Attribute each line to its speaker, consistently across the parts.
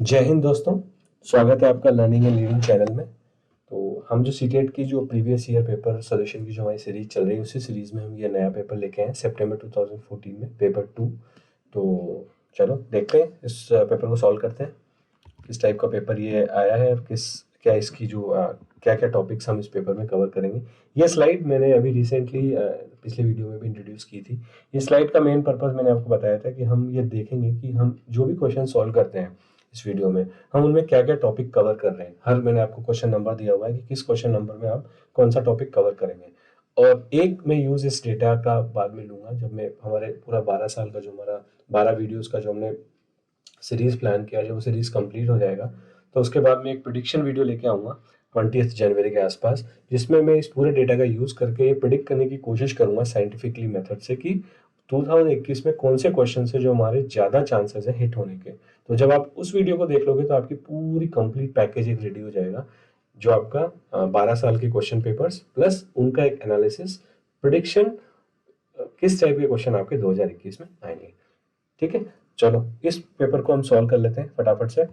Speaker 1: जय हिंद दोस्तों। स्वागत है आपका लर्निंग एंड लीडिंग चैनल में। तो हम जो सीटेट की जो प्रीवियस ईयर पेपर सॉल्यूशन की जो हमारी सीरीज चल रही है उसी सीरीज में हम ये नया पेपर लेके आए हैं सितंबर 2014 में पेपर 2। तो चलो देखते हैं इस पेपर को सॉल्व करते हैं। किस टाइप का पेपर ये आया है और क्या इसकी जो क्या क्या टॉपिक्स हम इस पेपर में कवर करेंगे। ये स्लाइड मैंने अभी रिसेंटली पिछले वीडियो में भी इंट्रोड्यूस की थी। ये स्लाइड का मेन पर्पस मैंने आपको बताया था कि हम ये देखेंगे कि हम जो भी क्वेश्चन सॉल्व करते हैं इस वीडियो में हम उनमें क्या क्या टॉपिक कवर कर रहे हैं। हर मैंने आपको क्वेश्चन नंबर दिया हुआ है कि किस क्वेश्चन नंबर में आप कौन सा टॉपिक कवर करेंगे। और एक मैं यूज इस डेटा का बाद में लूंगा जब मैं हमारे पूरा 12 साल का जो हमारा 12 वीडियोस का जो हमने सीरीज प्लान किया, जब वो सीरीज कंप्लीट हो जाएगा तो उसके बाद मैं एक प्रिडिक्शन वीडियो लेके आऊँगा 20 जनवरी के आसपास, जिसमें मैं इस पूरे डेटा का यूज़ करके ये प्रिडिक्ट करने की कोशिश करूँगा साइंटिफिकली मेथड से कि 2021 में कौन से क्वेश्चन है जो हमारे ज़्यादा चांसेस है हिट होने के। तो जब आप उस वीडियो को देख लोगे तो आपकी पूरी कंप्लीट पैकेज एक रेडी हो जाएगा, जो आपका 12 साल के क्वेश्चन पेपर्स प्लस उनका एक एनालिसिस प्रिडिक्शन किस टाइप के क्वेश्चन आपके 2021 में आएंगे। ठीक है, चलो इस पेपर को हम सॉल्व कर लेते हैं फटाफट से।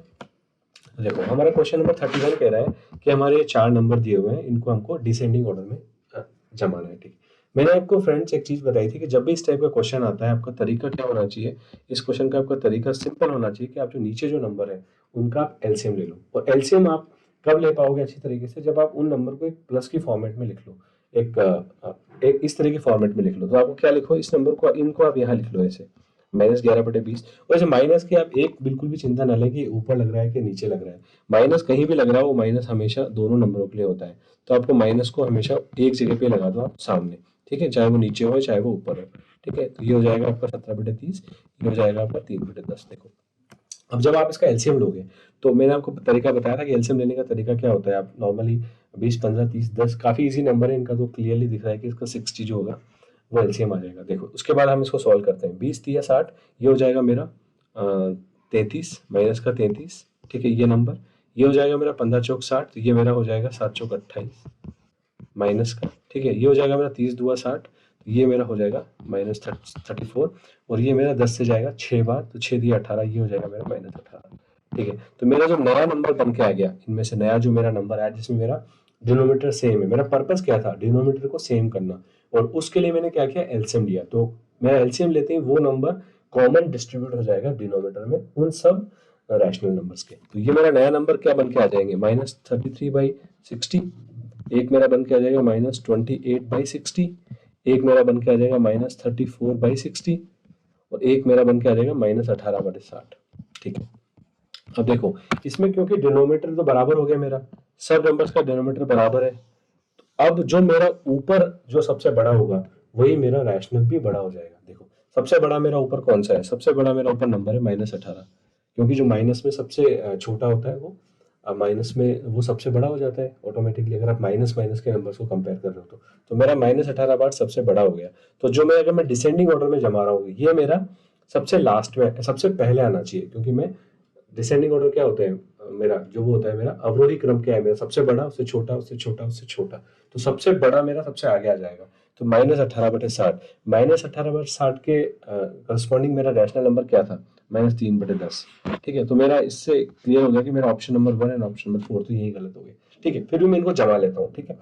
Speaker 1: देखो हमारा क्वेश्चन नंबर 31 कह रहा है कि हमारे 4 नंबर दिए हुए हैं, इनको हमको डिसेंडिंग ऑर्डर में जमाना है। ठीक, मैंने आपको फ्रेंड्स एक चीज बताई थी कि जब भी इस टाइप का क्वेश्चन आता है आपका तरीका क्या होना चाहिए। इस क्वेश्चन का आपका तरीका सिंपल होना चाहिए कि आप जो नीचे जो नंबर है उनका आप एलसीएम ले लो। और एलसीएम आप कब ले पाओगे अच्छी तरीके से, जब आप उन नंबर को एक प्लस की फॉर्मेट में लिख लो, एक इस तरह की फॉर्मेट में लिख लो। तो आपको क्या लिखो, इस नंबर को इनको आप यहाँ लिख लो ऐसे -11/20। वैसे माइनस की आप एक बिल्कुल भी चिंता न लें कि ऊपर लग रहा है कि नीचे लग रहा है। माइनस कहीं भी लग रहा हो, माइनस हमेशा दोनों नंबरों के लिए होता है। तो आपको माइनस को हमेशा एक जगह पे लगा दो आप सामने। ठीक है, चाहे वो नीचे हो चाहे वो ऊपर हो। ठीक है, तो ये हो जाएगा आपका 17/30, ये हो जाएगा आपका 3/10। देखो अब जब आप इसका एलसीएम लोगे तो मैंने आपको तरीका बताया था कि एलसीएम लेने का तरीका क्या होता है। आप नॉर्मली 20, 15, 30, 10 काफ़ी इजी नंबर है इनका, तो क्लियरली दिख रहा है कि इसका 60 जो होगा वो एलसीएम आ जाएगा। देखो उसके बाद हम इसको सॉल्व करते हैं। 20 × 3 = 60, ये हो जाएगा मेरा 33 माइनस का 33। ठीक है, ये नंबर ये हो जाएगा मेरा 15×4 = 60, तो ये मेरा हो जाएगा 7×4 = 28 माइनस का। ठीक है, ये हो जाएगा मेरा 30×2 = 60, तो ये मेरा हो जाएगा -34। और ये मेरा 10 से जाएगा 6 बार, तो 6×3 = 18, ये हो जाएगा मेरा -18। ठीक है, तो मेरा जो नया नंबर बन के आ गया, इनमें से नया जो मेरा नंबर आया जिसमें मेरा डिनोमिनेटर सेम है, मेरा पर्पस क्या था डिनोमिनेटर को सेम करना, और उसके लिए मैंने क्या किया एलसीएम लिया। तो मेरा एलसीएम लेते ही वो नंबर कॉमन डिस्ट्रीब्यूट हो जाएगा डिनोमिनेटर में उन सब रैशनल नंबर्स के। तो ये मेरा नया नंबर क्या बन के आ जाएंगे -33/60, एक मेरा बन के आ जाएगा -28/60, एक मेरा बन के आ जाएगा -34/60, और एक मेरा बन के आ जाएगा -18/60। ठीक है, अब देखो इसमें क्योंकि डिनोमिनेटर तो बराबर हो गया, मेरा सब नंबर्स का डिनोमिनेटर बराबर है, तो अब जो मेरा ऊपर जो सबसे बड़ा होगा वही मेरा रैशनल भी बड़ा हो जाएगा। देखो सबसे बड़ा मेरा ऊपर कौन सा है, सबसे बड़ा मेरा ऊपर नंबर है -18, क्योंकि जो माइनस में सबसे छोटा होता है वो माइनस में वो सबसे बड़ा हो जाता है ऑटोमेटिकली, अगर आप माइनस माइनस के नंबर्स को कंपेयर कर रहे हो तो मेरा -18 बार सबसे बड़ा हो गया। तो जो मैं अगर मैं डिसेंडिंग ऑर्डर में जमा रहा हूँ ये मेरा सबसे लास्ट में सबसे पहले आना चाहिए, क्योंकि मैं डिसेंडिंग ऑर्डर क्या होता है मेरा जो वो होता है मेरा अवरोही क्रम क्या है, मेरा सबसे बड़ा उससे छोटा उससे छोटा उससे छोटा, तो सबसे बड़ा मेरा सबसे आगे आ जाएगा। तो -18/60, -18/60 के करस्पॉन्डिंग मेरा रैशनल नंबर क्या था -3/10। ठीक है, तो मेरा इससे क्लियर हो गया कि मेरा option number 1 and option number 4 तो यही गलत हो गए। ठीक है, फिर भी मैं इनको जमा लेता हूँ। ठीक है,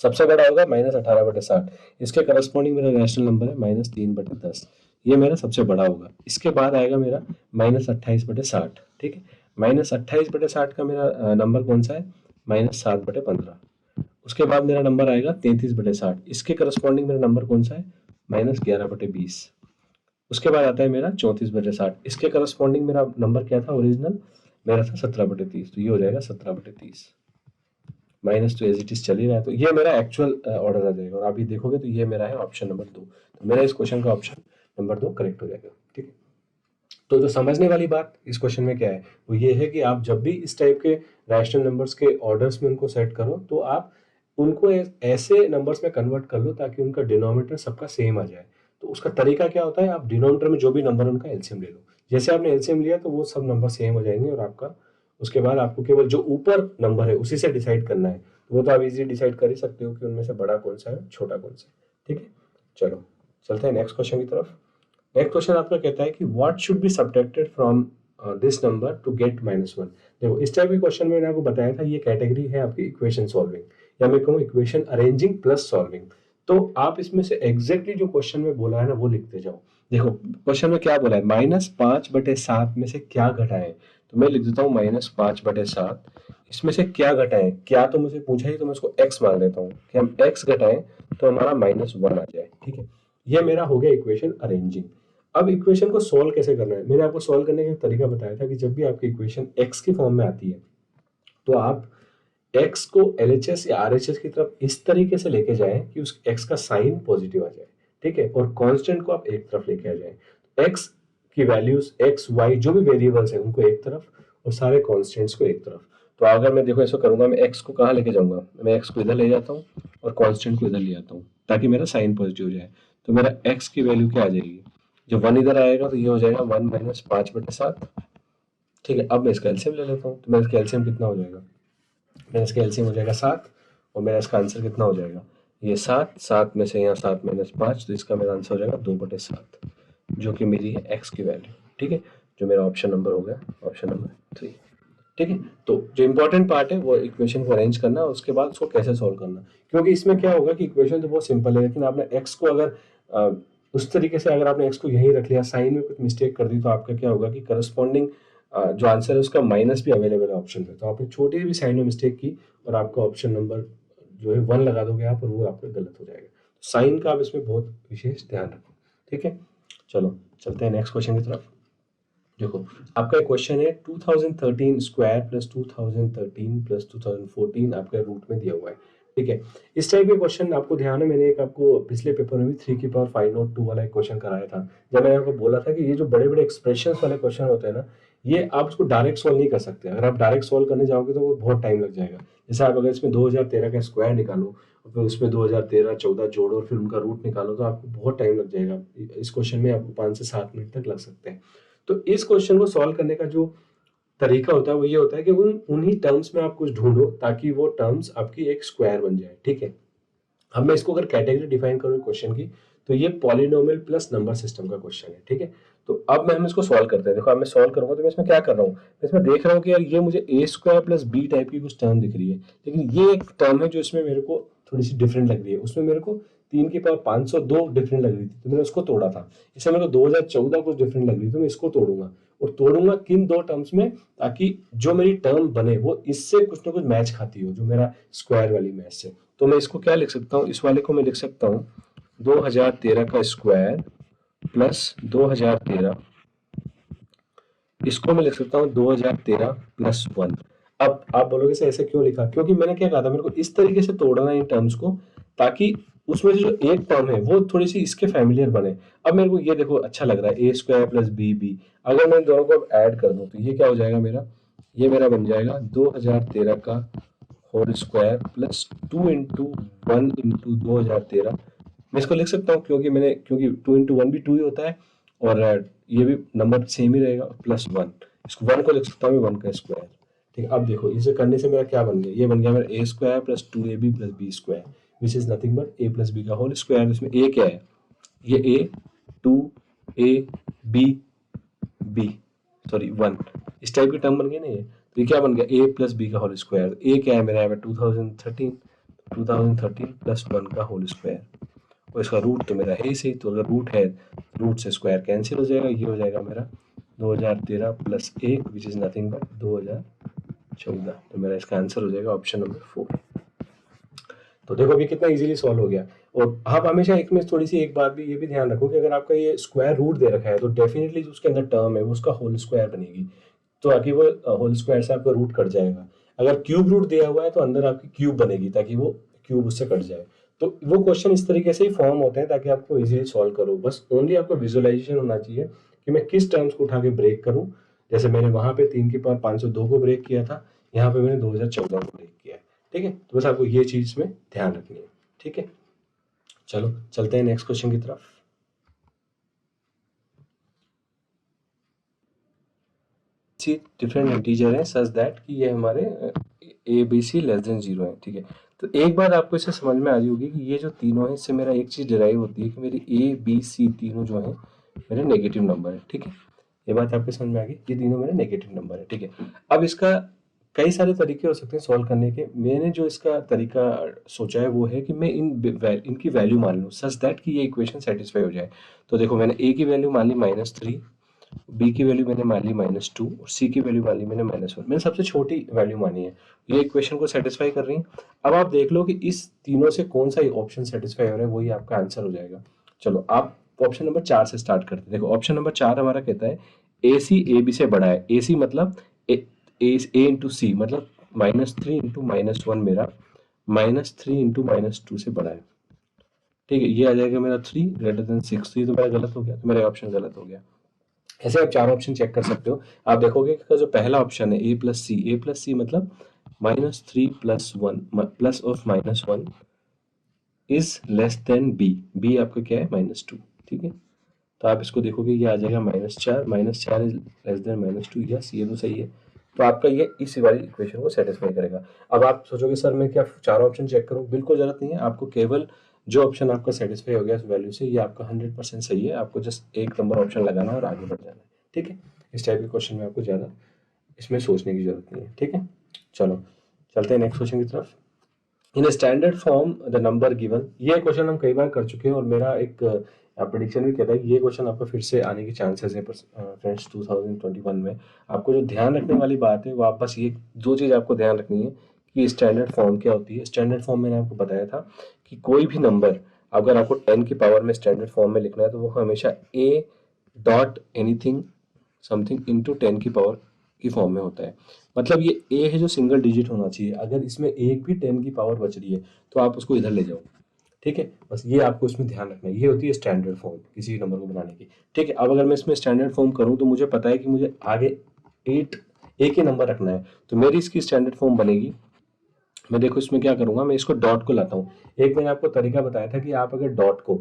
Speaker 1: सबसे बड़ा होगा -18/60, इसके करस्पॉन्डिंग मेरा रैशनल नंबर है -3/10, ये मेरा सबसे बड़ा होगा। इसके बाद आएगा मेरा -28/60। ठीक है, -28/60 का मेरा नंबर कौन सा है -7/15। उसके बाद मेरा नंबर आएगा 33/60, इसके करस्पॉन्डिंग मेरा नंबर कौन सा है -11/20। उसके बाद आता है मेरा 34/60, इसके करस्पॉन्डिंग मेरा नंबर क्या था ओरिजिनल, मेरा था 17/30, तो ये हो जाएगा 17/30। माइनस तो एज इट इज चल ही रहा है, तो ये मेरा एक्चुअल ऑर्डर आ जाएगा। और आप ये देखोगे तो ये मेरा है ऑप्शन नंबर 2, तो मेरा इस क्वेश्चन का ऑप्शन नंबर 2 करेक्ट हो जाएगा। ठीक है, तो जो समझने वाली बात इस क्वेश्चन में क्या है वो ये है कि आप जब भी इस टाइप के रैशनल नंबर्स के ऑर्डर्स में उनको सेट करो तो आप उनको ऐसे नंबर्स में कन्वर्ट कर लो ताकि उनका डिनोमिनेटर सबका सेम आ जाए। तो उसका तरीका क्या होता है, आप डिनोमिनेटर में जो भी नंबर उनका एलसीएम ले लो, जैसे आपने एलसीएम लिया तो वो सब नंबर सेम हो जाएंगे, और आपका उसके बाद आपको केवल जो ऊपर नंबर है उसी से डिसाइड करना है। तो वो तो आप इजीली डिसाइड कर ही सकते हो कि उनमें से बड़ा कौन सा है छोटा कौन सा है। ठीक है, चलो चलते हैं नेक्स्ट क्वेश्चन की तरफ। नेक्स्ट क्वेश्चन आपका कहता है कि what should be subtracted from this number to get -1। देखो इस टाइप के क्वेश्चन मैंने आपको बताया था, ये कैटेगरी है आपकी इक्वेशन सॉल्विंग, या मैं कहूँ इक्वेशन अरेंजिंग प्लस सॉल्विंग। तो आप इसमें से एग्जैक्टली जो क्वेश्चन में बोला है ना वो लिखते जाओ। देखो क्वेश्चन में क्या बोला है, -5/7 में से क्या घटाएं, तो मैं लिख देता हूँ -5/7। इसमें से क्या घटाएं, क्या तो मुझे पूछा ही, तो मैं उसको x मान लेता हूँ कि हम x घटाएं तो हमारा -1 आ जाए। ठीक है, ये मेरा हो गया इक्वेशन अरेंजिंग। अब इक्वेशन को सॉल्व कैसे करना है, मैंने आपको सॉल्व करने का तरीका बताया था कि जब भी आपकी इक्वेशन x की फॉर्म में आती है तो आप x को LHS या RHS की तरफ इस तरीके से लेके जाएं कि उस x का साइन पॉजिटिव आ जाए। ठीक है, और कांस्टेंट को आप एक तरफ लेके आ जाएं। x की वैल्यूज x y जो भी वेरिएबल्स हैं उनको एक तरफ और सारे कांस्टेंट्स को एक तरफ। तो अगर मैं देखो ऐसा करूंगा, मैं x को कहाँ लेके जाऊंगा, मैं x को इधर ले जाता हूँ और कांस्टेंट को इधर ले जाता हूँ ताकि मेरा साइन पॉजिटिव हो जाए। तो मेरा x की वैल्यू क्या आ जाएगी, जब 1 इधर आएगा तो ये हो जाएगा 1 - 5/7। ठीक है, अब मैं इसका एलसीएम ले लेता हूँ, तो मेरा इसका एलसीएम कितना हो जाएगा, मेरा इसका एलसीएम हो जाएगा 7, और मेरा इसका आंसर कितना हो जाएगा, ये 7 में से यहाँ 7 - 5, तो इसका मेरा आंसर हो जाएगा 2/7, जो कि मेरी है एक्स की वैल्यू। ठीक है, जो मेरा ऑप्शन नंबर हो गया, ऑप्शन नंबर 3। ठीक है, तो जो इंपॉर्टेंट पार्ट है वो इक्वेशन को अरेंज करना और उसके बाद उसको कैसे सॉल्व करना, क्योंकि इसमें क्या होगा कि इक्वेशन तो बहुत सिंपल है, लेकिन आपने एक्स को अगर उस तरीके से अगर आपने एक्स को यहीं रख लिया, साइन में कुछ मिस्टेक कर दी, तो आपका क्या होगा कि करस्पॉन्डिंग जो आंसर है उसका माइनस भी अवेलेबल है ऑप्शन में, तो आपने छोटी भी साइन में मिस्टेक की और आपका ऑप्शन नंबर जो है 1 लगा दोगे आप और वो आपका गलत हो जाएगा। साइन का आप इसमें बहुत विशेष ध्यान रखो। ठीक है, चलो चलते हैं नेक्स्ट क्वेश्चन की तरफ। देखो आपका क्वेश्चन है 2013 स्क्वायर प्लस 2013 प्लस 2014 आपका रूट में दिया हुआ है। ठीक है, इस टाइप के क्वेश्चन आपको ध्यान है, मैंने एक आपको पिछले पेपर में भी 3^502 वाला एक क्वेश्चन कराया था, जब मैंने आपको बोला था कि ये जो बड़े बड़े एक्सप्रेशन वाले क्वेश्चन होते हैं ना, ये आप उसको डायरेक्ट सॉल्व नहीं कर सकते। अगर आप डायरेक्ट सॉल्व करने जाओगे तो वो बहुत टाइम लग जाएगा। जैसे आप अगर इसमें 2013 का स्क्वायर निकालो और फिर उसमें 2013-14 जोड़ो और फिर उनका रूट निकालो, तो आपको बहुत टाइम लग जाएगा। इस क्वेश्चन में आपको 5 से 7 मिनट तक लग सकते हैं। तो इस क्वेश्चन को सॉल्व करने का जो तरीका होता है वो ये होता है कि उन्हीं टर्म्स में आप कुछ ढूंढो ताकि वो टर्म्स आपकी एक स्क्वायर बन जाए। ठीक है, अब मैं इसको अगर कैटेगरी डिफाइन करूँ क्वेश्चन की, तो ये पॉलिनोमियल प्लस नंबर सिस्टम का क्वेश्चन है। ठीक है, तो अब हम इसको सॉल्व करते हैं। देखो अब मैं सॉल्व करूंगा तो मैं इसमें क्या कर रहा हूँ, मैं इसमें देख रहा हूँ कि यार ये मुझे ए स्क्वायर प्लस बी टाइप की कुछ टर्म दिख रही है, लेकिन ये एक टर्म है जो इसमें मेरे को थोड़ी सी डिफरेंट लग रही है। उसमें मेरे को 3^502 डिफरेंट लग रही थी, तो मैंने उसको तोड़ा था। इसमें मेरे को 2014 कुछ डिफरेंट लग रही थी, तो मैं इसको तोड़ूंगा। और तोड़ूंगा किन दो टर्म्स में, ताकि जो मेरी टर्म बने वो इससे कुछ ना कुछ मैच खाती हो, जो मेरा स्क्वायर वाली मैच से। तो मैं इसको क्या लिख सकता हूँ, इस वाले को मैं लिख सकता हूँ 2013 का स्क्वायर प्लस 2013, इसको मैं लिख सकता हूँ 2013 प्लस 1। अब आप बोलोगे से ऐसे क्यों लिखा, क्योंकि मैंने क्या कहा था, मेरे को इस तरीके से तोड़ना है इन टर्म्स को ताकि उसमें जो एक टर्म है वो थोड़ी सी इसके फैमिलियर बने। अब मेरे को ये देखो अच्छा लग रहा है, ए स्क्वायर प्लस बी बी, अगर मैं इन दोनों को ऐड कर दूं तो ये क्या हो जाएगा मेरा, ये मेरा बन जाएगा 2013 का होल स्क्वायर प्लस 2 × 1 × 2013। मैं इसको लिख सकता हूँ क्योंकि 2 × 1 भी 2 ही होता है, और ये भी नंबर सेम ही रहेगा, प्लस 1। इसको 1 को लिख सकता हूँ 1 का स्क्वायर। ठीक है, अब देखो इसे करने से मेरा क्या बन गया, ये बन गया मेरा a square plus 2ab plus b square, which is nothing but a plus b का होल स्क्वायर। इसमें ए क्या है, ये a 2 a b b sorry 1, इस टाइप की टर्म बन गई ना ये। तो ये क्या बन गया, ए प्लस बी का होल स्क्वायर। ए क्या है मेरा यहाँ पे 2013 प्लस 1 का होल स्क्वायर, और इसका रूट तो मेरा है ही सही, तो अगर रूट है रूट से स्क्वायर कैंसिल हो जाएगा, ये हो जाएगा मेरा 2013 plus 1 which is nothing but 2014। तो मेरा इसका आंसर हो जाएगा ऑप्शन नंबर 4। तो देखो अभी कितना इजीली सॉल्व हो गया। और आप हमेशा एक में थोड़ी सी एक बात भी ये भी ध्यान रखो कि अगर आपका ये स्क्वायर रूट दे रखा है तो डेफिनेटली जो उसके अंदर टर्म है वो उसका होल स्क्वायर बनेगी, तो आगे वो होल स्क्वायर से आपका रूट कट जाएगा। अगर क्यूब रूट दिया हुआ है तो अंदर आपकी क्यूब बनेगी ताकि वो क्यूब उससे कट जाए। तो वो क्वेश्चन इस तरीके से ही फॉर्म होते हैं ताकि आपको इजीली सॉल्व करो। बस ओनली आपको विजुअलाइजेशन होना चाहिए कि मैं किस टर्म्स को उठा के ब्रेक करूं। जैसे मैंने वहां पे 3^502 को ब्रेक किया था, यहाँ पे मैंने 2014 को ब्रेक किया है। ठीक है, तो बस आपको ये चीज में ध्यान रखनी है। ठीक है, चलो चलते हैं नेक्स्ट क्वेश्चन की तरफ। डिफरेंट इंटीजर है सच दैट कि ये हमारे A B C less than 0 है। ठीक है, तो एक बात आपको इसे समझ में आ रही होगी कि ये जो तीनों है इससे मेरा एक चीज डिराइव होती है कि मेरी ए बी सी तीनों जो है मेरे नेगेटिव नंबर है। ठीक है, ये बात आपके समझ में आ गई। ये तीनों मेरे नेगेटिव नंबर है, ठीक है। अब इसका कई सारे तरीके हो सकते हैं सॉल्व करने के। मैंने जो इसका तरीका सोचा है वो है कि मैं इनकी वैल्यू मान लूँ सच दैट कि ये इक्वेशन सेटिस्फाई हो जाए। तो देखो मैंने ए की वैल्यू मान ली -3, बी की वैल्यू मैंने मान ली -2 और सी की वैल्यू मान ली मैंने -1। मैंने सबसे छोटी वैल्यू मानी है, ये इक्वेशन को सेटिस्फाई कर रही है। अब आप देख लो कि इस तीनों से कौन सा ऑप्शन सेटिस्फाई हो रहा है, वही आपका आंसर हो जाएगा। चलो आप ऑप्शन नंबर 4 से स्टार्ट करते हैं। देखो ऑप्शन नंबर 4 हमारा कहता है ए सी ए बी से बड़ा है। ए सी मतलब ए इंटू सी, मतलब -3 इंटू -1 मेरा -3 इंटू -2 से बड़ा है, ठीक है। ये आ जाएगा मेरा 3 ग्रेटर देन 6। तो ये तो मेरा गलत हो गया, तो मेरा ऑप्शन गलत हो गया। ऐसे आप चार ऑप्शन चेक कर सकते हो। आप देखोगे कि जो पहला ऑप्शन है ए प्लस सी मतलब -3 plus 1 plus of -1 is less than B. B आपका क्या है -2, ठीक है। तो आप इसको देखोगे ये आ जाएगा -4 इज लेस देन -2। यस, ये तो सही है। तो आपका ये इस वाली इक्वेशन को सेटिस्फाई करेगा। अब आप सोचोगे सर मैं क्या चारों ऑप्शन चेक करूं? बिल्कुल जरूरत नहीं है। आपको केवल जो ऑप्शन आपका सेटिस्फाई हो गया इस वैल्यू से, ये आपका 100% सही है। आपको जस्ट एक नंबर ऑप्शन लगाना है और आगे बढ़ जाना है, ठीक है। इस टाइप के क्वेश्चन में आपको ज़्यादा इसमें सोचने की जरूरत नहीं है, ठीक है। चलो चलते हैं नेक्स्ट क्वेश्चन की तरफ। In standard form the number given. ये क्वेश्चन हम कई बार कर चुके हैं और मेरा एक प्रेडिक्शन भी कहता है ये क्वेश्चन आपको फिर से आने के चांसेस है फ्रेंड्स 2021 में। आपको जो ध्यान रखने वाली बात है वो आप बस ये दो चीज़ आपको ध्यान रखनी है कि स्टैंडर्ड फॉर्म क्या होती है। स्टैंडर्ड फॉर्म मैंने आपको बताया था कि कोई भी नंबर अगर आपको 10 की पावर में स्टैंडर्ड फॉर्म में लिखना है तो वो हमेशा a dot anything something into 10 की पावर की फॉर्म में होता है। मतलब ये a है जो सिंगल डिजिट होना चाहिए। अगर इसमें एक भी 10 की पावर बच रही है तो आप उसको इधर ले जाओ, ठीक है। बस ये आपको इसमें ध्यान रखना है। ये होती है स्टैंडर्ड फॉर्म किसी नंबर को बनाने की, ठीक है। अब अगर मैं इसमें स्टैंडर्ड फॉर्म करूं तो मुझे पता है कि मुझे आगे 8 एक ही नंबर रखना है, तो मेरी इसकी स्टैंडर्ड फॉर्म बनेगी। मैं देखो इसमें क्या करूंगा, मैं इसको डॉट को लाता हूँ। एक मैंने आपको तरीका बताया था कि आप अगर डॉट को,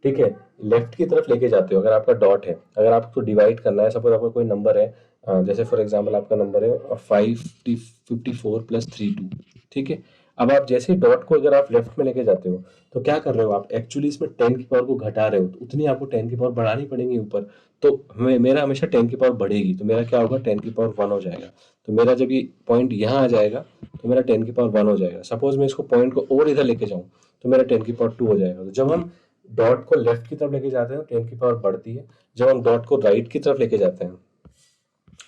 Speaker 1: ठीक है, लेफ्ट की तरफ लेके जाते हो, अगर आपका डॉट है, अगर आपको डिवाइड करना है, सपोज आपका कोई नंबर है, जैसे फॉर एग्जांपल आपका नंबर है 554+32, ठीक है। अब आप जैसे ही डॉट को अगर आप लेफ्ट में लेके जाते हो तो क्या कर रहे हो आप, एक्चुअली इसमें 10 की पावर को घटा रहे हो, तो उतनी आपको 10 की पावर बढ़ानी पड़ेगी ऊपर। तो मेरा हमेशा 10 की पावर बढ़ेगी, तो मेरा क्या होगा, 10 की पावर 1 हो जाएगा। तो मेरा जब ये पॉइंट यहाँ आ जाएगा तो मेरा 10 की पावर 1 हो जाएगा। सपोज मैं इसको पॉइंट को और इधर लेके जाऊँ तो मेरा 10 की पावर 2 हो जाएगा। तो जब हम डॉट को लेफ्ट की तरफ लेके जाते हैं तो 10 की पावर बढ़ती है, जब हम डॉट को राइट की तरफ लेके जाते हैं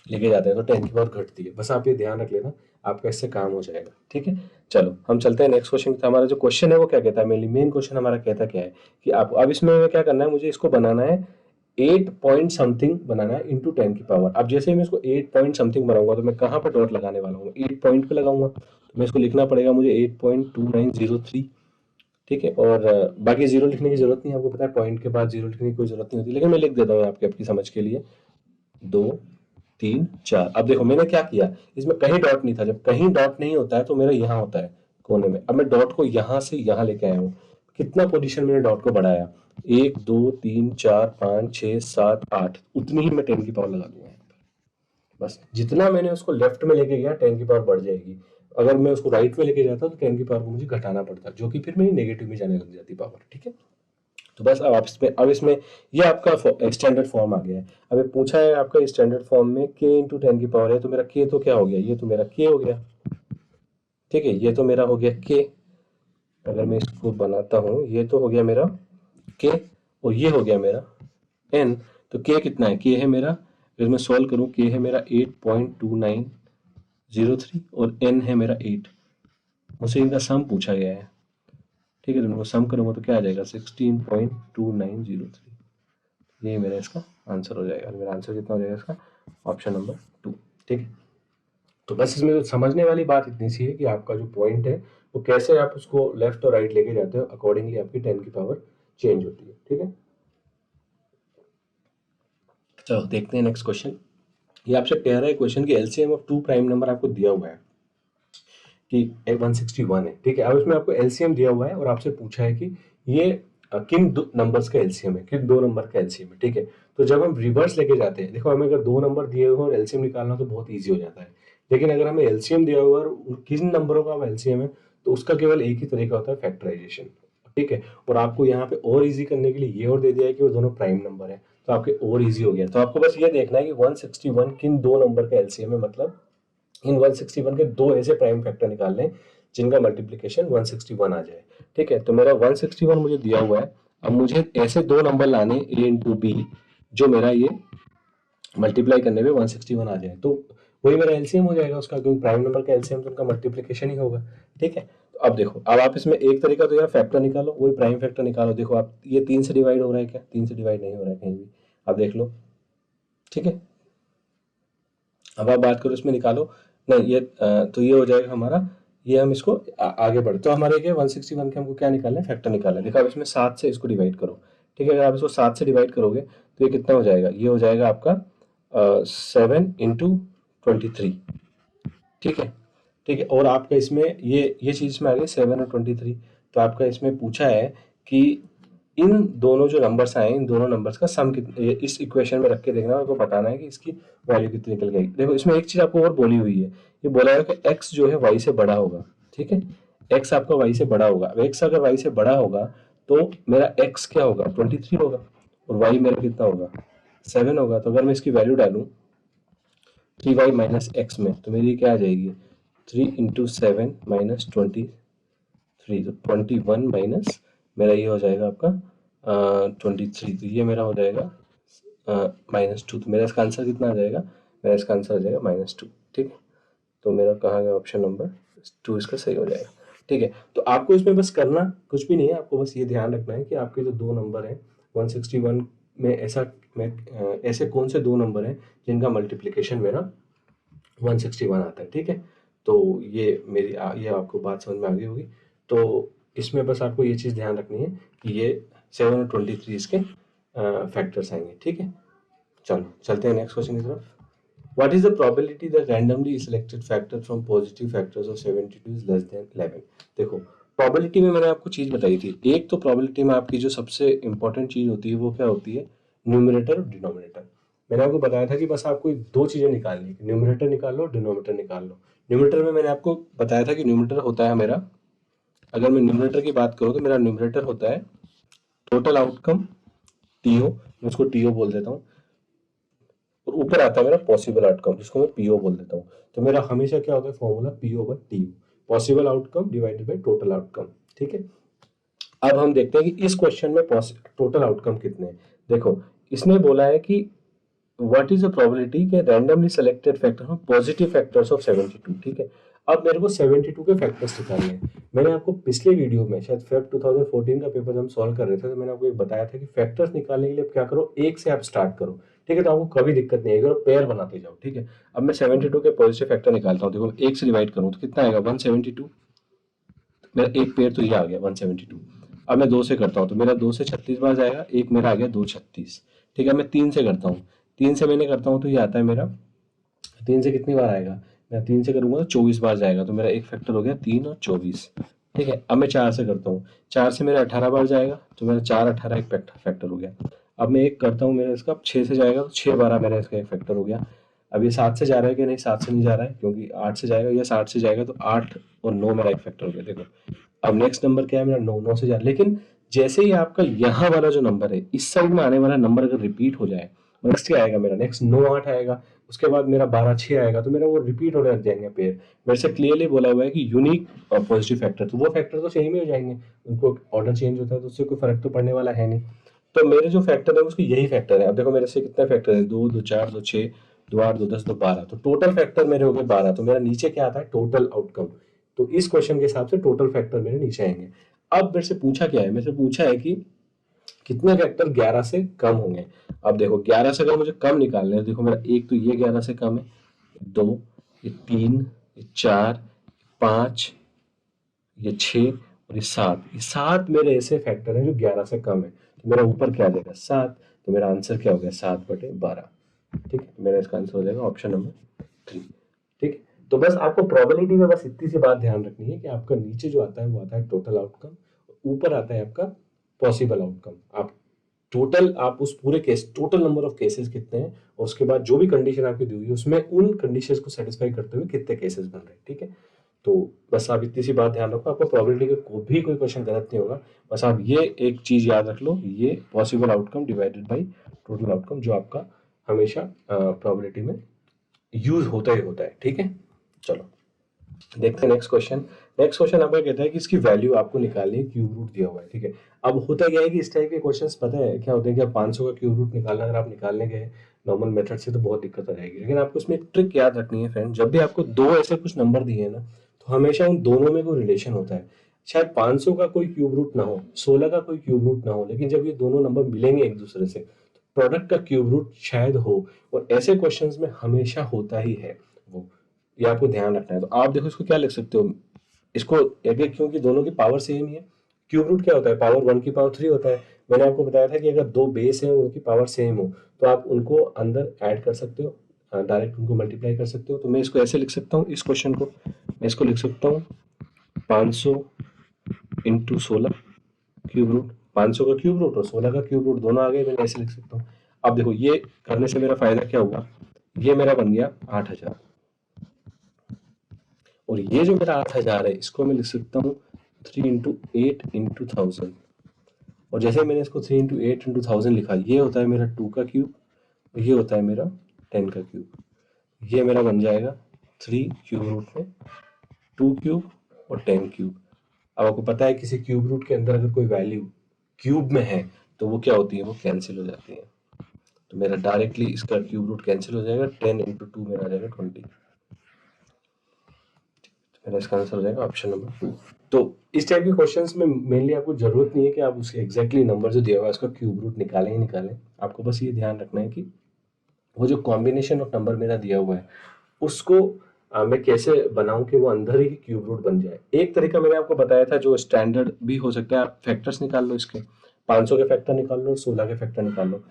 Speaker 1: तो 10 की पावर घटती है। बस आप ये ध्यान रख लेना, आपका इससे काम हो जाएगा, ठीक है। चलो हम चलते हैं नेक्स्ट क्वेश्चन। हमारा जो क्वेश्चन है वो क्या कहता है, मेन क्वेश्चन हमारा कहता क्या है कि आप अब इसमें क्या करना है, मुझे इसको बनाना है 8 पॉइंट समथिंग बनाना है इंटू 10 की पावर। अब जैसे मैं इसको 8 पॉइंट समथिंग बनाऊंगा तो मैं कहाँ पर डॉट लगाने वाला हूँ, 8 पॉइंट पे लगाऊंगा। तो मैं इसको लिखना पड़ेगा मुझे 8.2903, ठीक है। और बाकी जीरो लिखने की जरूरत नहीं है, आपको पता है पॉइंट के बाद जीरो लिखने की कोई जरूरत नहीं होती, लेकिन मैं लिख देता हूँ आपकी समझ के लिए 2 3 4। अब देखो मैंने क्या किया, इसमें कहीं डॉट नहीं था। जब कहीं डॉट नहीं होता है तो मेरा यहाँ होता है कोने में। अब मैं डॉट को यहाँ से यहाँ लेके आया हूँ। कितना पोजीशन मैंने डॉट को बढ़ाया, 1 2 3 4 5 6 7 8, उतनी ही मैं 10 की पावर लगा दूंगा यहाँ पर। बस जितना मैंने उसको लेफ्ट में लेके गया 10 की पावर बढ़ जाएगी। अगर मैं उसको राइट में लेके जाता तो 10 की पावर को मुझे घटाना पड़ता, जो कि फिर मेरी नेगेटिव में जाने लग जाती पावर, ठीक है। तो बस अब इसमें ये आपका स्टैंडर्ड फॉर्म आ गया है। अब ये पूछा है आपका स्टैंडर्ड फॉर्म में k इंटू 10 की पावर है, तो मेरा k तो क्या हो गया, ये तो मेरा k हो गया, ठीक है। ये तो मेरा हो गया k। अगर मैं इसको बनाता हूँ, ये तो हो गया मेरा k और ये हो गया मेरा n। तो k कितना है, k है मेरा, अगर मैं सॉल्व करूँ, k है मेरा 8.2903 और n है मेरा 8। मुझसे इनका सम पूछा गया है, ठीक है। तो मैं सम करूँगा तो क्या आ जाएगा, 16.2903। ये मेरा इसका आंसर हो जाएगा। मेरा आंसर कितना हो जाएगा इसका, ऑप्शन नंबर 2, ठीक है। तो बस इसमें जो समझने वाली बात इतनी सी है कि आपका जो पॉइंट है वो कैसे आप उसको लेफ्ट और राइट लेके जाते हो, अकॉर्डिंगली आपकी 10 की पावर चेंज होती है, ठीक है। चलो देखते हैं नेक्स्ट क्वेश्चन। ये आपसे कह रहा है क्वेश्चन की LCM of two prime number आपको दिया हुआ है कि 161 है, ठीक है। अब इसमें आपको एलसीएम दिया हुआ है और आपसे पूछा है कि ये किन दो नंबर्स का एलसीएम है, किन दो नंबर का एलसीएम है, ठीक है। तो जब हम रिवर्स लेके जाते हैं, देखो हमें अगर दो नंबर दिए हुए और एलसीएम निकालना तो बहुत ईजी हो जाता है। लेकिन अगर हमें एलसीएम दिया हुआ और किन नंबरों का एलसीएम है तो उसका केवल एक ही तरीका होता है, फैक्टराइजेशन, ठीक है। और आपको यहाँ पे और इजी करने के लिए ये और दे दिया है कि वो दोनों प्राइम नंबर है। तो आपके और इजी हो गया। तो आपको बस ये देखना है कि 161 किन दो नंबर का एलसीएम है, मतलब इन 161 के दो ऐसे प्राइम फैक्टर निकालने हैं जिनका मल्टीप्लिकेशन 161 आ जाए। ठीक है, तो मेरा 161 मुझे दिया हुआ है। अब मुझे ऐसे दो नंबर लाने ए इंटू बी जो मेरा ये मल्टीप्लाई करने पे 161 आ जाए, तो वही मेरा एलसीएम हो जाएगा उसका, क्योंकि प्राइम नंबर का एलसीएम तो उनका मल्टीप्लिकेशन ही होगा। ठीक है, तो अब देखो, अब आप इसमें एक तरीका तो यार फैक्टर निकालो, वही प्राइम फैक्टर निकालो। देखो आप, ये 3 से डिवाइड हो रहा है क्या? 3 से डिवाइड नहीं हो रहा है कहीं भी, आप देख लो। ठीक है, अब आप बात करो इसमें निकालो, नहीं ये तो ये हो जाएगा हमारा, ये हम इसको आगे बढ़े तो हमारे क्या 161 के हमको क्या निकालना है? फैक्टर निकालना है। देखो अब इसमें 7 से इसको डिवाइड करो। ठीक है, अगर आप इसको 7 से डिवाइड करोगे तो ये कितना हो जाएगा? ये हो जाएगा आपका 7 इंटू 23। ठीक है, ठीक है, और आपका इसमें ये चीज़ में आ गई 7 और 23। तो आपका इसमें पूछा है कि इन दोनों जो नंबर्स आए, इन दोनों नंबर्स का सम कितना, इस इक्वेशन में रख के देखना, आपको बताना है कि इसकी वैल्यू कितनी निकल गई। देखो इसमें एक चीज़ आपको और बोली हुई है, ये बोला है कि x जो है y से बड़ा होगा। ठीक है, x आपका y से बड़ा होगा। अब x अगर y से बड़ा होगा तो मेरा x क्या होगा? 23 होगा, और y मेरा कितना होगा? 7 होगा। तो अगर मैं इसकी वैल्यू डालूँ 3y माइनस एक्स में, तो मेरी क्या आ जाएगी? 3 इंटू 7 माइनस 23, तो 21 माइनस मेरा ये हो जाएगा आपका 23, तो ये मेरा हो जाएगा -2। तो मेरा इसका आंसर कितना आ जाएगा? मेरा इसका आंसर आ जाएगा -2। ठीक है, तो मेरा कहाँ गया? ऑप्शन नंबर 2 इसका सही हो जाएगा। ठीक है, तो आपको इसमें बस करना कुछ भी नहीं है, आपको बस ये ध्यान रखना है कि आपके जो दो नंबर हैं 161 में, ऐसे कौन से दो नंबर हैं जिनका मल्टीप्लिकेशन मेरा 161 आता है। ठीक है, तो ये मेरी ये आपको बात समझ में आ गई होगी। तो इसमें बस आपको ये चीज़ ध्यान रखनी है कि ये 7 और 23 इसके फैक्टर्स आएंगे। ठीक है, चलो चलते हैं नेक्स्ट क्वेश्चन की तरफ। What is the probability that randomly selected factor from positive factors of 72 is less than 11? देखो, probability में मैंने आपको चीज़ बताई थी। एक तो probability में आपकी जो सबसे important चीज़ होती है वो क्या होती है? न्यूमरेटर और डिनोमिनेटर। मैंने आपको बताया था कि बस आपको दो चीज़ें निकालनी है, न्यूमरेटर निकाल लो, डिनोमिनेटर निकाल लो। न्यूमरेटर में मैंने आपको बताया था कि न्यूमरेटर होता है मेरा, अगर मैं न्यूमरेटर की बात करूँ तो मेरा न्यूमरेटर होता है टोटल आउटकम टीओ, मैं उसको टीओ बोल देता हूँ, और ऊपर आता है मेरा पॉसिबल आउटकम जिसको मैं पीओ बोल देता हूँ। तो मेरा हमेशा क्या होता है formula? PO by TU, possible outcome divided by total outcome. ठीक है, अब हम देखते हैं कि इस क्वेश्चन में टोटल आउटकम कितने हैं। देखो, इसने बोला है कि व्हाट इज द प्रोबेबिलिटी के randomly selected factor positive factors of 72। ठीक है, अब मेरे को 72 के फैक्टर्स निकालने हैं। मैंने आपको पिछले वीडियो में, शायद फेब 2014 का पेपर हम सॉल्व कर रहे थे, तो मैंने आपको एक बताया था कि फैक्टर्स निकालने के लिए क्या करो, एक से आप स्टार्ट करो। ठीक है, तो आपको कभी दिक्कत नहीं आएगी, पेयर बनाते जाओ। ठीक है, अब मैं 72 के पॉजिटिव फैक्टर निकालता हूँ। देखो, एक से डिवाइड करूँ तो कितना आएगा? 172। मेरा एक पेयर तो ये आ गया 172। अब मैं दो से करता हूँ तो मेरा 2 से 36 बार जाएगा, एक मेरा आ गया 236। ठीक है, मैं 3 से करता हूँ, 3 से मैंने करता हूँ तो ये आता है मेरा, 3 से कितनी बार आएगा? मैं 3 से करूंगा तो 24 बार जाएगा, तो मेरा एक फैक्टर हो गया 3 और 24। ठीक है, अब मैं 4 से करता हूँ, 4 से मेरा 18 बार जाएगा, तो मेरा 4 18 एक फैक्टर हो गया। अब मैं एक करता हूँ, मेरा इसका 6 से जाएगा तो 6 12 मेरा इसका एक फैक्टर हो गया। अब ये 7 से जा रहा है कि नहीं? 7 से नहीं जा रहा है, क्योंकि 8 से जाएगा, या 7 से जाएगा तो 8 और 9 मेरा एक फैक्टर हो गया। देखो, अब नेक्स्ट नंबर क्या है मेरा? 9, 9 से जा रहा है। लेकिन जैसे ही आपका यहाँ वाला जो नंबर है, इस साइड में आने वाला नंबर अगर रिपीट हो जाए, नेक्स्ट क्या आएगा मेरा? नेक्स्ट 9 8 आएगा, उसके बाद मेरा 12 6 आएगा, तो मेरा वो रिपीट होने लग जाएंगे पेयर। मेरे से क्लियरली बोला हुआ है कि यूनिक पॉजिटिव फैक्टर, तो वो फैक्टर तो सेम ही हो जाएंगे, उनको ऑर्डर चेंज होता है तो उससे कोई फर्क तो पड़ने वाला है नहीं। तो मेरे जो फैक्टर है उसके यही फैक्टर है। अब देखो मेरे से कितने फैक्टर है? 2 2 4 2 6 2 8 2 10 2 12, तो टोटल फैक्टर मेरे हो गए 12। तो मेरा नीचे क्या आता है? Total outcome. तो इस क्वेश्चन के हिसाब से टोटल फैक्टर मेरे नीचे आएंगे। अब मेरे से पूछा क्या है? मेरे से पूछा है कि कितने फैक्टर 11 से कम होंगे। अब देखो, 11 से अगर मुझे कम निकालने हैं, देखो मेरा एक तो ये 11 से कम है, 2, ये 3, ये 4, 5, ये 6 और ये 7। ये 7 मेरे ऐसे फैक्टर हैं जो 11 से कम है। तो मेरा ऊपर क्या आ जाएगा? 7। तो मेरा आंसर क्या हो गया? 7/12। ठीक है, मेरा इसका आंसर हो जाएगा ऑप्शन नंबर 3। ठीक है, तो बस आपको प्रोबेबिलिटी में बस इतनी सी बात ध्यान रखनी है कि आपका नीचे जो आता है वो आता है टोटल आउटकम, ऊपर आता है आपका पॉसिबल आउटकम। आप उस पूरे case, total number of cases कितने हैं, और उसके बाद जो भी कंडीशन आपकी दी हुई है उसमें उन कंडीशंस को सेटिस्फाई करते हुए कितने केसेस बन रहे हैं। ठीक है, तो बस आप इतनी सी बात ध्यान रखो, आपको प्रोबेबिलिटी का भी कोई क्वेश्चन गलत नहीं होगा। बस आप ये एक चीज याद रख लो, ये possible outcome divided by total outcome, जो आपका हमेशा प्रोबेबिलिटी में यूज होता ही होता है। ठीक है, चलो देखते हैं नेक्स्ट क्वेश्चन। नेक्स्ट क्वेश्चन आपका कहता है कि इसकी वैल्यू आपको निकालनी है, क्यूब रूट दिया हुआ है। ठीक है, अब होता क्या है कि इस टाइप के क्वेश्चंस पता है क्या होते हैं कि आप 500 का क्यूब रूट निकालना अगर आप निकालने गए नॉर्मल मेथड से तो बहुत दिक्कत आ जाएगी। लेकिन आपको इसमें एक ट्रिक याद रखनी है फ्रेंड, जब भी आपको दो ऐसे कुछ नंबर दिए हैं ना, तो हमेशा उन दोनों में कोई रिलेशन होता है। शायद 500 का कोई क्यूब रूट ना हो, 16 का कोई क्यूब रूट ना हो, लेकिन जब ये दोनों नंबर मिलेंगे एक दूसरे से तो प्रोडक्ट का क्यूब रूट शायद हो, और ऐसे क्वेश्चंस में हमेशा होता ही है वो, ये आपको ध्यान रखना है। तो आप देखो इसको क्या लिख सकते हो, इसको एक, क्योंकि दोनों की पावर सेम ही है। क्यूब रूट क्या होता है, पावर 1 की पावर 3 होता है। मैंने आपको बताया था कि अगर दो बेस है उनकी पावर सेम हो तो आप उनको अंदर ऐड कर सकते हो, डायरेक्ट उनको मल्टीप्लाई कर सकते हो। तो मैं इसको ऐसे लिख सकता हूँ, इस क्वेश्चन को मैं इसको लिख सकता हूँ 500 इंटू 16 क्यूब रूट, 500 का क्यूब रूट और 16 का क्यूब रूट दोनों आ गए, मैंने ऐसे लिख सकता हूँ। अब देखो ये करने से मेरा फायदा क्या हुआ, ये मेरा बन गया 8000, और ये जो मेरा 8000 है इसको मैं लिख सकता हूँ 3 इंटू 8 इंटू 1000, और जैसे मैंने इसको 3 इंटू 8 इंटू 1000 लिखा, ये होता है मेरा 2 का क्यूब और ये होता है मेरा 10 का क्यूब। ये मेरा बन जाएगा 3 क्यूब रूट में 2 क्यूब और 10 क्यूब। अब आपको पता है किसी क्यूब रूट के अंदर अगर कोई वैल्यू क्यूब में है तो वो क्या होती है, वो कैंसिल हो जाती है। तो मेरा डायरेक्टली इसका क्यूब रूट कैंसिल हो जाएगा, 10 इंटू 2 मेरा आ जाएगा 20। मेरा इसका आंसर हो जाएगा ऑप्शन नंबर 2। तो इस टाइप के क्वेश्चंस में मेनली आपको जरूरत नहीं है कि आप उसके एग्जैक्टली नंबर जो दिया हुआ है उसका क्यूब रूट निकालें ही निकालें। आपको बस ये ध्यान रखना है कि वो जो कॉम्बिनेशन ऑफ नंबर मेरा दिया हुआ है उसको मैं कैसे बनाऊं कि वो अंदर ही क्यूब रूट बन जाए। एक तरीका मैंने आपको बताया था जो स्टैंडर्ड भी हो सकता है, आप फैक्टर्स निकाल लो, इसके 500 के फैक्टर निकाल लो और 16 के फैक्टर निकाल लो,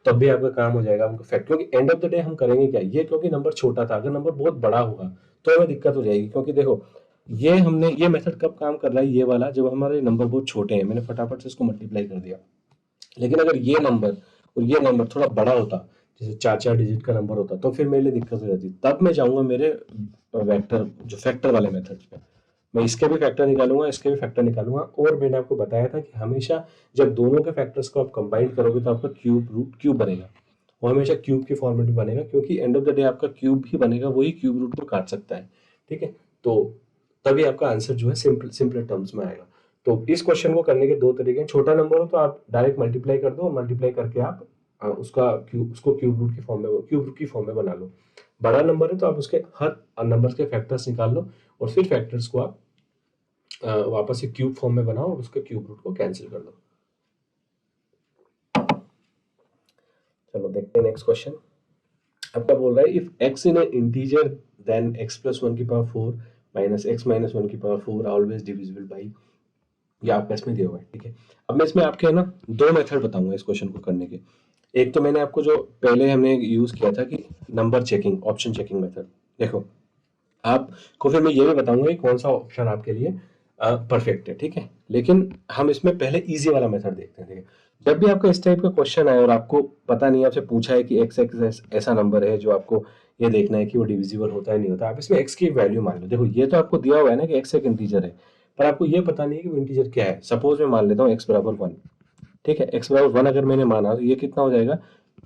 Speaker 1: तब भी आपका काम हो जाएगा उनको फैक्टर। क्योंकि एंड ऑफ द डे हम करेंगे क्या, ये क्योंकि नंबर छोटा था, अगर नंबर बहुत बड़ा होगा तो हमें दिक्कत हो जाएगी। क्योंकि देखो ये हमने ये मेथड कब काम कर रहा है, ये वाला जब हमारे नंबर बहुत छोटे हैं, मैंने फटाफट से इसको मल्टीप्लाई कर दिया। लेकिन अगर ये नंबर और ये नंबर थोड़ा बड़ा होता, जैसे 4-4 डिजिट का नंबर होता, तो फिर मेरे लिए दिक्कत हो जाती। तब मैं जाऊंगा मेरे वेक्टर जो फैक्टर वाले मेथड पे, मैं इसके भी फैक्टर निकालूंगा, इसके भी फैक्टर निकालूंगा। और मैंने आपको बताया था कि हमेशा जब दोनों के फैक्टर्स को आप कंबाइन करोगे तो आपका क्यूब रूट क्यूब बनेगा, वो हमेशा क्यूब के फॉर्मेट में बनेगा, क्योंकि एंड ऑफ द डे आपका क्यूब ही बनेगा, वही क्यूब रूट को काट सकता है। ठीक है, तो तभी आपका आंसर जो है सिंपल टर्म्स में आएगा। तो इस क्वेश्चन को करने के दो तरीके हैं। छोटा नंबर हो तो आप डायरेक्ट मल्टीप्लाई कर दो, मल्टीप्लाई करके आप उसको क्यूब रूट की फॉर्म में बना लो। बड़ा नंबर है तो आप उसके हर नंबर के फैक्टर्स निकाल लो और फिर फैक्टर्स को आप वापस से क्यूब फॉर्म में बनाओ और उसके क्यूब रूट को कैंसिल कर दो। चलो देखते हैं नेक्स्ट क्वेश्चन। आपका बोल रहा है if x in N integer then x plus 1 की पावर 4 माइनस x माइनस 1 की पावर 4 ऑलवेज डिविजिबल बाई, ये आपका इसमें दिया हुआ है। ठीक है, अब मैं इसमें आपके ना दो मेथड बताऊंगा इस क्वेश्चन को करने के। एक तो मैंने आपको जो पहले हमने यूज किया था कि number checking, option checking method. देखो आपको फिर मैं ये भी बताऊंगा कि कौन सा ऑप्शन आपके लिए परफेक्ट है। ठीक है, लेकिन हम इसमें पहले इजी वाला मेथड देखते हैं। ठीक है, जब भी आपका इस टाइप का क्वेश्चन आए और आपको पता नहीं, आपसे पूछा है कि एक्स एक्स ऐसा नंबर है जो आपको ये देखना है कि वो डिविजिबल होता है नहीं होता, आप इसमें एक्स की वैल्यू मान लो। देखो ये तो आपको दिया हुआ है ना कि एक्स एक इंटीजर है, पर आपको ये पता नहीं है कि वो इंटीजर क्या है। सपोज मैं मान लेता हूँ एक्स बराबर 1। ठीक है, एक्स बराबर 1 अगर मैंने माना तो ये कितना हो जाएगा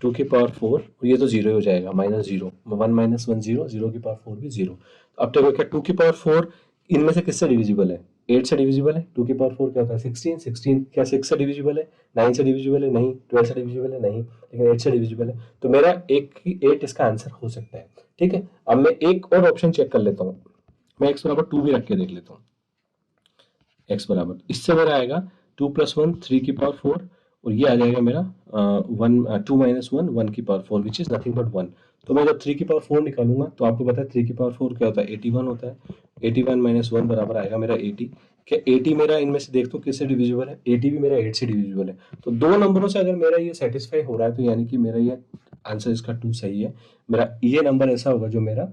Speaker 1: 2 की पावर 4, और ये तो जीरो हो जाएगा, minus zero, 1 minus 1 zero, zero की पावर 4 भी जीरो। अब देखो क्या 2 की पावर 4 इनमें से किससे डिविजिबल है, 8 से डिविजिबल है। 2 की पावर 4 क्या होता है 16, 16 क्या 6 से डिविजिबल है, 9 से डिविजिबल है नहीं, 12 से डिविजिबल है नहीं, लेकिन 8 से डिविजिबल है। तो मेरा 8 इसका आंसर हो सकता है। ठीक है, अब मैं एक और ऑप्शन चेक कर लेता हूँ, मैं एक्स बराबर 2 भी रख के देख लेता हूँ। एक्स बराबर इससे मेरा आएगा 2 प्लस 1 3 की पावर 4, और ये आ जाएगा मेरा 2 माइनस 1 1 की power 4 which is nothing but 1। तो मैं जब 3 की पावर 4 निकालूंगा तो आपको पता है 3 की पावर 4 क्या होता है 81 होता है। 81 माइनस 1 बराबर आएगा मेरा 80। क्या 80 मेरा इनमें से देखता हूँ किससे डिविजिबल है, 80 भी मेरा 8 से डिविजिबल है। तो दो नंबरों से अगर मेरा ये सेटिस्फाई हो रहा है तो यानी कि मेरा ये आंसर इसका 2 सही है। मेरा ये नंबर ऐसा होगा जो मेरा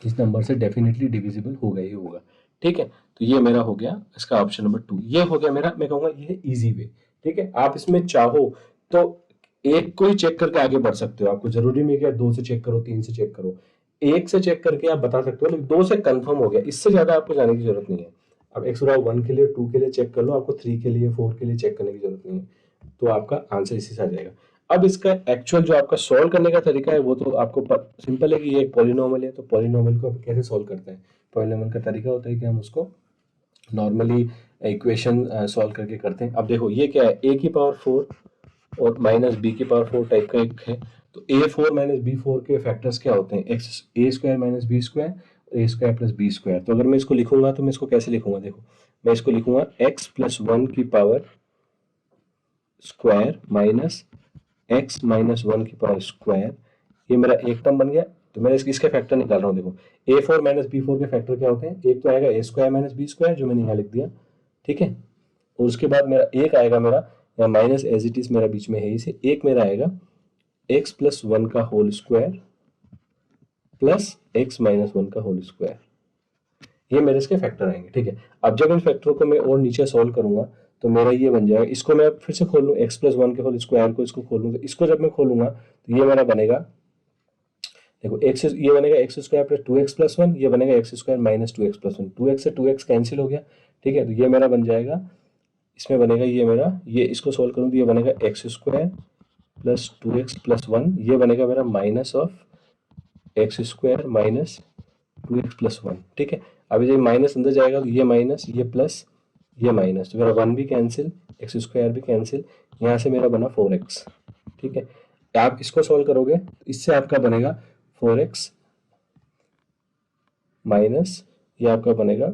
Speaker 1: इस नंबर से डेफिनेटली डिविजिबल होगा ही होगा। ठीक है, तो ये मेरा हो गया इसका ऑप्शन नंबर 2, ये हो गया मेरा, मैं कहूंगा ये इजी वे। ठीक है, आप इसमें चाहो तो एक को ही चेक करके आगे बढ़ सकते हो, आपको जरूरी नहीं कि 2 से चेक करो 3 से चेक करो। 1 से चेक करके आप बता सकते हो, लेकिन 2 से कंफर्म हो गया, इससे ज्यादा आपको जाने की जरूरत नहीं है। अब x बराबर 1 के लिए, 2 के लिए चेक कर लो, आपको 3 के लिए, 4 के लिए चेक करने की जरूरत नहीं है, तो आपका आंसर इसी से आ जाएगा। अब इसका एक्चुअल जो आपका सॉल्व करने का तरीका है वो तो आपको सिंपल है कि ये एक पॉलिनोमियल है, तो पॉलिनोमियल को आप कैसे सॉल्व करते हैं। पॉलिनोमियल का तरीका होता है कि हम उसको नॉर्मली इक्वेशन सॉल्व करके करते हैं। अब देखो ये क्या है, a की पावर 4 और माइनस बी की पावर 4 टाइप का एक है, तो a4 माइनस b4 के फैक्टर्स क्या होते हैं, एक्स ए स्क्वायर माइनस बी स्क्वायर और ए स्क्वायर प्लस बी स्क्वायर। तो अगर मैं इसको लिखूंगा तो मैं इसको कैसे लिखूंगा, देखो मैं इसको लिखूंगा x प्लस 1 की power square minus x minus 1 की पावर स्क्वायर, ये मेरा एक टर्म बन गया। तो मैं इसके फैक्टर निकाल रहा हूँ, देखो a4 माइनस b4 के फैक्टर क्या होते हैं, एक तो आएगा a square minus B square जो मैंने यहाँ लिख दिया, ठीक है, और उसके बाद मेरा एक आएगा मेरा या माइनस एज इट इज मेरा बीच में है इसे, एक मेरा आएगा x प्लस 1 का whole square plus x minus 1 का होल स्क्वायर, ये मेरे इसके फैक्टर आएंगे, ठीक है। अब जब इन फैक्टरों को मैं और नीचे सॉल्व करूंगा तो मेरा ये बन जाएगा, इसको मैं फिर से खोल लूँ, x प्लस 1 के होल स्क्वायर को इसको खोलूँ, तो इसको जब मैं खोलूंगा तो ये मेरा बनेगा, देखो x ये बनेगा x square plus 2x plus 1, ये बनेगा x square minus 2x plus 1, 2x से 2x कैंसिल हो गया, ठीक है, तो ये मेरा बन जाएगा, इसमें बनेगा ये मेरा, ये इसको सोल्व करूँ तो ये बनेगा x square plus 2x plus 1, ये बनेगा मेरा minus of x square minus 2x plus 1, ठीक है। अभी जब माइनस अंदर जाएगा तो ये माइनस, ये प्लस, ये माइनस, तो मेरा 1 भी कैंसिल, एक्स स्क्वायर भी कैंसिल, यहाँ से मेरा बना 4x, ठीक है। आप इसको सॉल्व करोगे तो इससे आपका बनेगा 4x माइनस, ये आपका बनेगा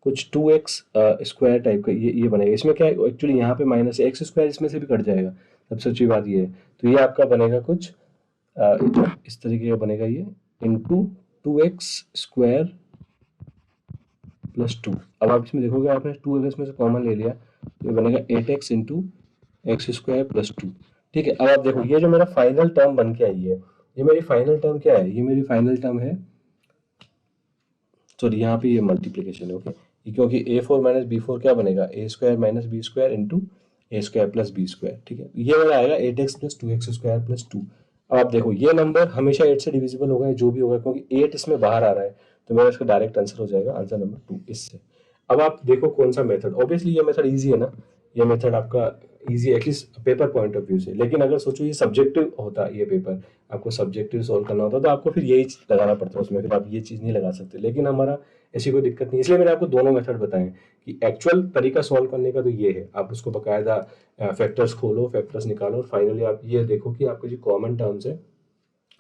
Speaker 1: कुछ 2x स्क्वायर टाइप का, ये बनेगा। इसमें क्या है एक्चुअली, यहाँ पे माइनस एक्स स्क्वायर इसमें से भी कट जाएगा, सबसे अच्छी बात ये है। तो ये आपका बनेगा कुछ इस तरीके का बनेगा, ये इंटू 2x स्क्वायर प्लस 2। अब आप इसमें देखोगे, आपने 2 अगर इसमें से कॉमन ले लिया तो ये बनेगा 8x into x square plus 2, ठीक है। अब आप देखो ये जो मेरा फाइनल टर्म बन के आई है, ये मेरी फाइनल टर्म क्या है, ये मेरी फाइनल टर्म है, सॉरी यहाँ पे ये मल्टीप्लीकेशन है, ओके, क्योंकि a4 माइनस b4 क्या बनेगा, a square minus B square into a square plus b square, ठीक है, ये मेरा आएगा 8x plus 2x square plus 2। अब आप देखो ये नंबर हमेशा 8 से डिविजिबल होगा, जो भी होगा, क्योंकि 8 इसमें बाहर आ रहा है, तो मेरा इसका डायरेक्ट आंसर हो जाएगा, आंसर नंबर 2 इससे। अब आप देखो कौन सा मेथड, ऑब्वियसली ये मेथड ईजी है ना, ये मेथड आपका easy at least paper point of view से, लेकिन अगर सोचो ये सब्जेक्टिव होता, ये पेपर आपको सब्जेक्टिव सोल्व करना होता तो आपको फिर यही लगाना पड़ता, उसमें फिर आप ये चीज़ नहीं लगा सकते, लेकिन हमारा ऐसी कोई दिक्कत नहीं, इसलिए मैंने आपको दोनों मेथड बताए कि एक्चुअल तरीका सॉल्व करने का तो ये है, आप उसको बकायदा फैक्टर्स खोलो, फैक्टर्स निकालो, और फाइनली आप ये देखो कि आपको जो कॉमन टर्म्स है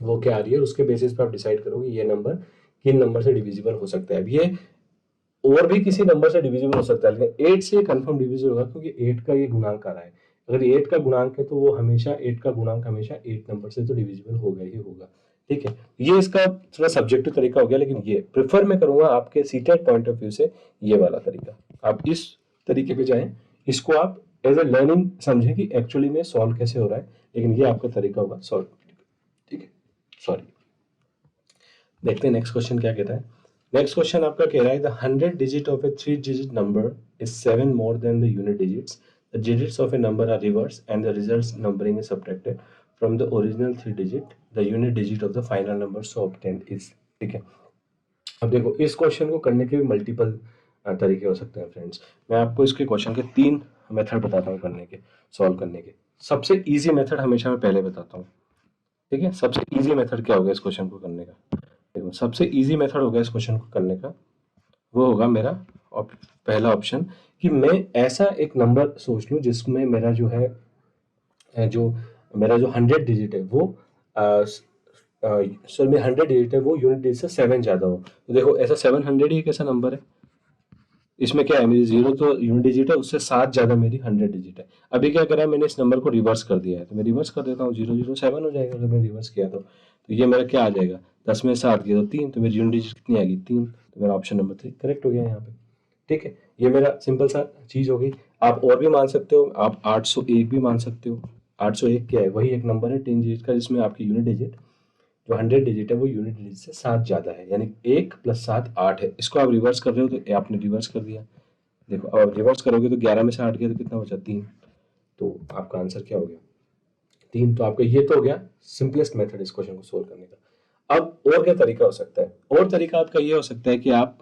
Speaker 1: वो क्या आ रही है, और उसके बेसिस पे आप डिसाइड करोगे ये नंबर किन नंबर से डिविजिबल हो सकता है। अब ये और भी किसी नंबर से डिविजिबल हो सकता है, लेकिन 8 से कंफर्म डिविजिबल होगा, क्योंकि 8 का ये गुणांक आ रहा है, अगर 8 का गुणांक है तो वो हमेशा 8 का गुणांक हमेशा 8 नंबर से तो डिविजिबल होगा ही होगा, ठीक है। ये इसका थोड़ा सब्जेक्टिव तरीका हो गया, लेकिन ये प्रेफर मैं करूंगा आपके सीटेट पॉइंट ऑफ व्यू से, ये वाला तरीका आप इस तरीके पे जाएं, इसको आप एज ए लर्निंग समझें कि एक्चुअली में सॉल्व कैसे हो रहा है, लेकिन ये आपका तरीका होगा सॉल्व, ठीक है, सॉरी। देखते हैं नेक्स्ट क्वेश्चन क्या कहता है। नेक्स्ट क्वेश्चन आपका कह रहा है the 100 digit of a 3 digit number is 7 more than the unit digits, the digits of a number are reverse and the result numbering is subtracted from the original 3 digit, the unit digit of the final number so obtained is, ठीक है। अब देखो इस question को करने के भी multiple तरीके हो सकते हैं फ्रेंड्स, मैं आपको इसके क्वेश्चन के 3 मेथड बताता हूँ करने के, सॉल्व करने के। सबसे ईजी मेथड हमेशा मैं पहले बताता हूँ, ठीक है। सबसे ईजी मेथड क्या होगा इस क्वेश्चन को करने का, देखो सबसे इजी मेथड होगा इस क्वेश्चन को करने का, वो होगा मेरा पहला ऑप्शन, कि मैं ऐसा एक नंबर सोच लूं जिसमें मेरा जो है जो मेरा जो 100 डिजिट है वो सर में 100 डिजिट है वो यूनिट डिजिट से 7 ज़्यादा हो। तो देखो ऐसा 700 ही एक ऐसा नंबर है, इसमें क्या है, मेरी 0 तो यूनिट डिजिट है, उससे 7 ज़्यादा मेरी 100 डिजिट है। अभी क्या करा है मैंने, इस नंबर को रिवर्स कर दिया है, तो मैं रिवर्स कर देता हूँ, 007 हो जाएगा अगर मैं रिवर्स किया तो ये मेरा क्या आ जाएगा, 10 में 7 गया तो 3, तो मेरी यूनिट डिजिट कितनी आ गई, 3, तो मेरा ऑप्शन नंबर 3 करेक्ट हो गया यहाँ पे, ठीक है। ये मेरा सिंपल सा चीज़ हो गई। आप और भी मान सकते हो, आप 801 भी मान सकते हो। 801 क्या है, वही एक नंबर है 10 डिजिट का, जिसमें आपकी यूनिट डिजिट जो 100 डिजिट है वो यूनिट डिजिट से 7 ज़्यादा है, यानी 1 + 7 8 है। इसको आप रिवर्स कर रहे हो तो आपने रिवर्स कर दिया, देखो अब रिवर्स करोगे तो 11 में से 8 गया तो कितना बचा, 3, तो आपका आंसर क्या हो गया, 3, तो आपका ये तो हो गया सिंपलेस्ट मेथड इस क्वेश्चन को सोल्व करने का। अब और क्या तरीका हो सकता है? और तरीका आपका ये हो सकता है कि आप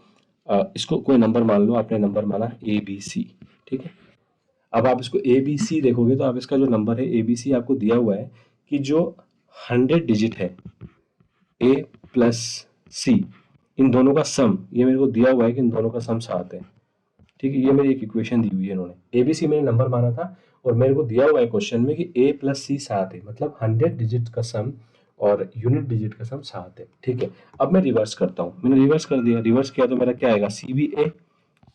Speaker 1: इसको कोई नंबर मान लो, आपने नंबर माना ABC, ठीक है। अब आप इसको ABC देखोगे तो आप इसका जो नंबर है ABC आपको दिया हुआ है कि जो 100 डिजिट है A प्लस C, इन दोनों का सम, ये मेरे को दिया हुआ है कि इन दोनों का सम 7 है, ठीक है। ये मेरी एक इक्वेशन दी हुई है, इन्होंने ABC मैंने नंबर माना था और मेरे को दिया हुआ है क्वेश्चन में कि A प्लस C 7 है, मतलब 100 डिजिट का सम और यूनिट डिजिट का सम 7 है, ठीक है। अब मैं रिवर्स करता हूँ, मैंने रिवर्स कर दिया, रिवर्स किया तो मेरा क्या आएगा, C भी A।